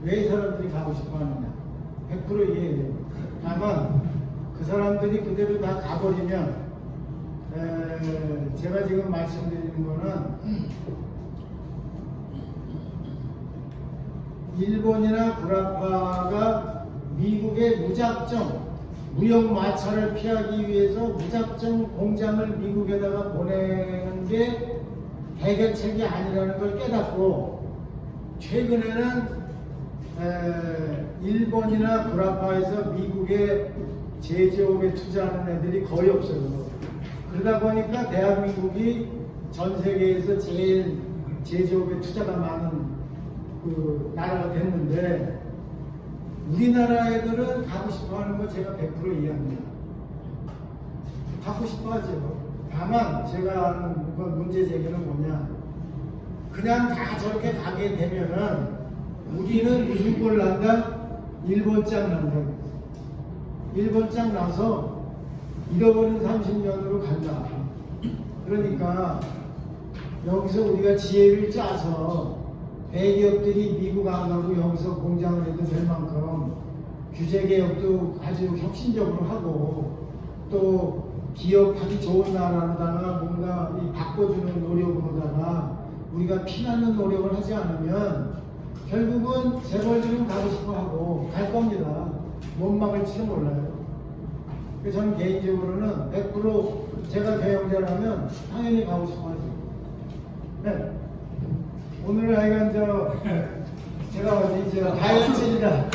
왜 이 사람들이 가고 싶어 하느냐? 100% 이해해요. 다만 그 사람들이 그대로 다 가버리면 제가 지금 말씀드리는 거는 일본이나 구라파가 미국에 무작정 무역 마찰을 피하기 위해서 무작정 공장을 미국에다가 보내는 게 해결책이 아니라는 걸 깨닫고 최근에는 일본이나 구라파에서 미국의 제조업에 투자하는 애들이 거의 없어요. 그러다 보니까 대한민국이 전 세계에서 제일 제조업에 투자가 많은 그 나라가 됐는데 우리나라 애들은 가고 싶어 하는 거 제가 100% 이해합니다. 가고 싶어 하죠. 다만 제가 하는 문제 제기는 뭐냐. 그냥 다 저렇게 가게 되면은 우리는 무슨 꼴 난다? 일본 짱 난다. 일본 짱 나서 잃어버린 30년으로 간다. 그러니까 여기서 우리가 지혜를 짜서 대기업들이 미국 안 가고 여기서 공장을 해도 될 만큼 규제 개혁도 아주 혁신적으로 하고 또 기업하기 좋은 나라로다가 뭔가 바꿔주는 노력으로다가 우리가 피나는 노력을 하지 않으면 결국은 재벌들은 가고 싶어 하고 갈 겁니다. 못 막을지도 몰라요. 그래서 저는 개인적으로는 100% 제가 경영자라면 당연히 가고 싶어 하죠. 네. 오늘 하여간 제가 어디 다이어트이라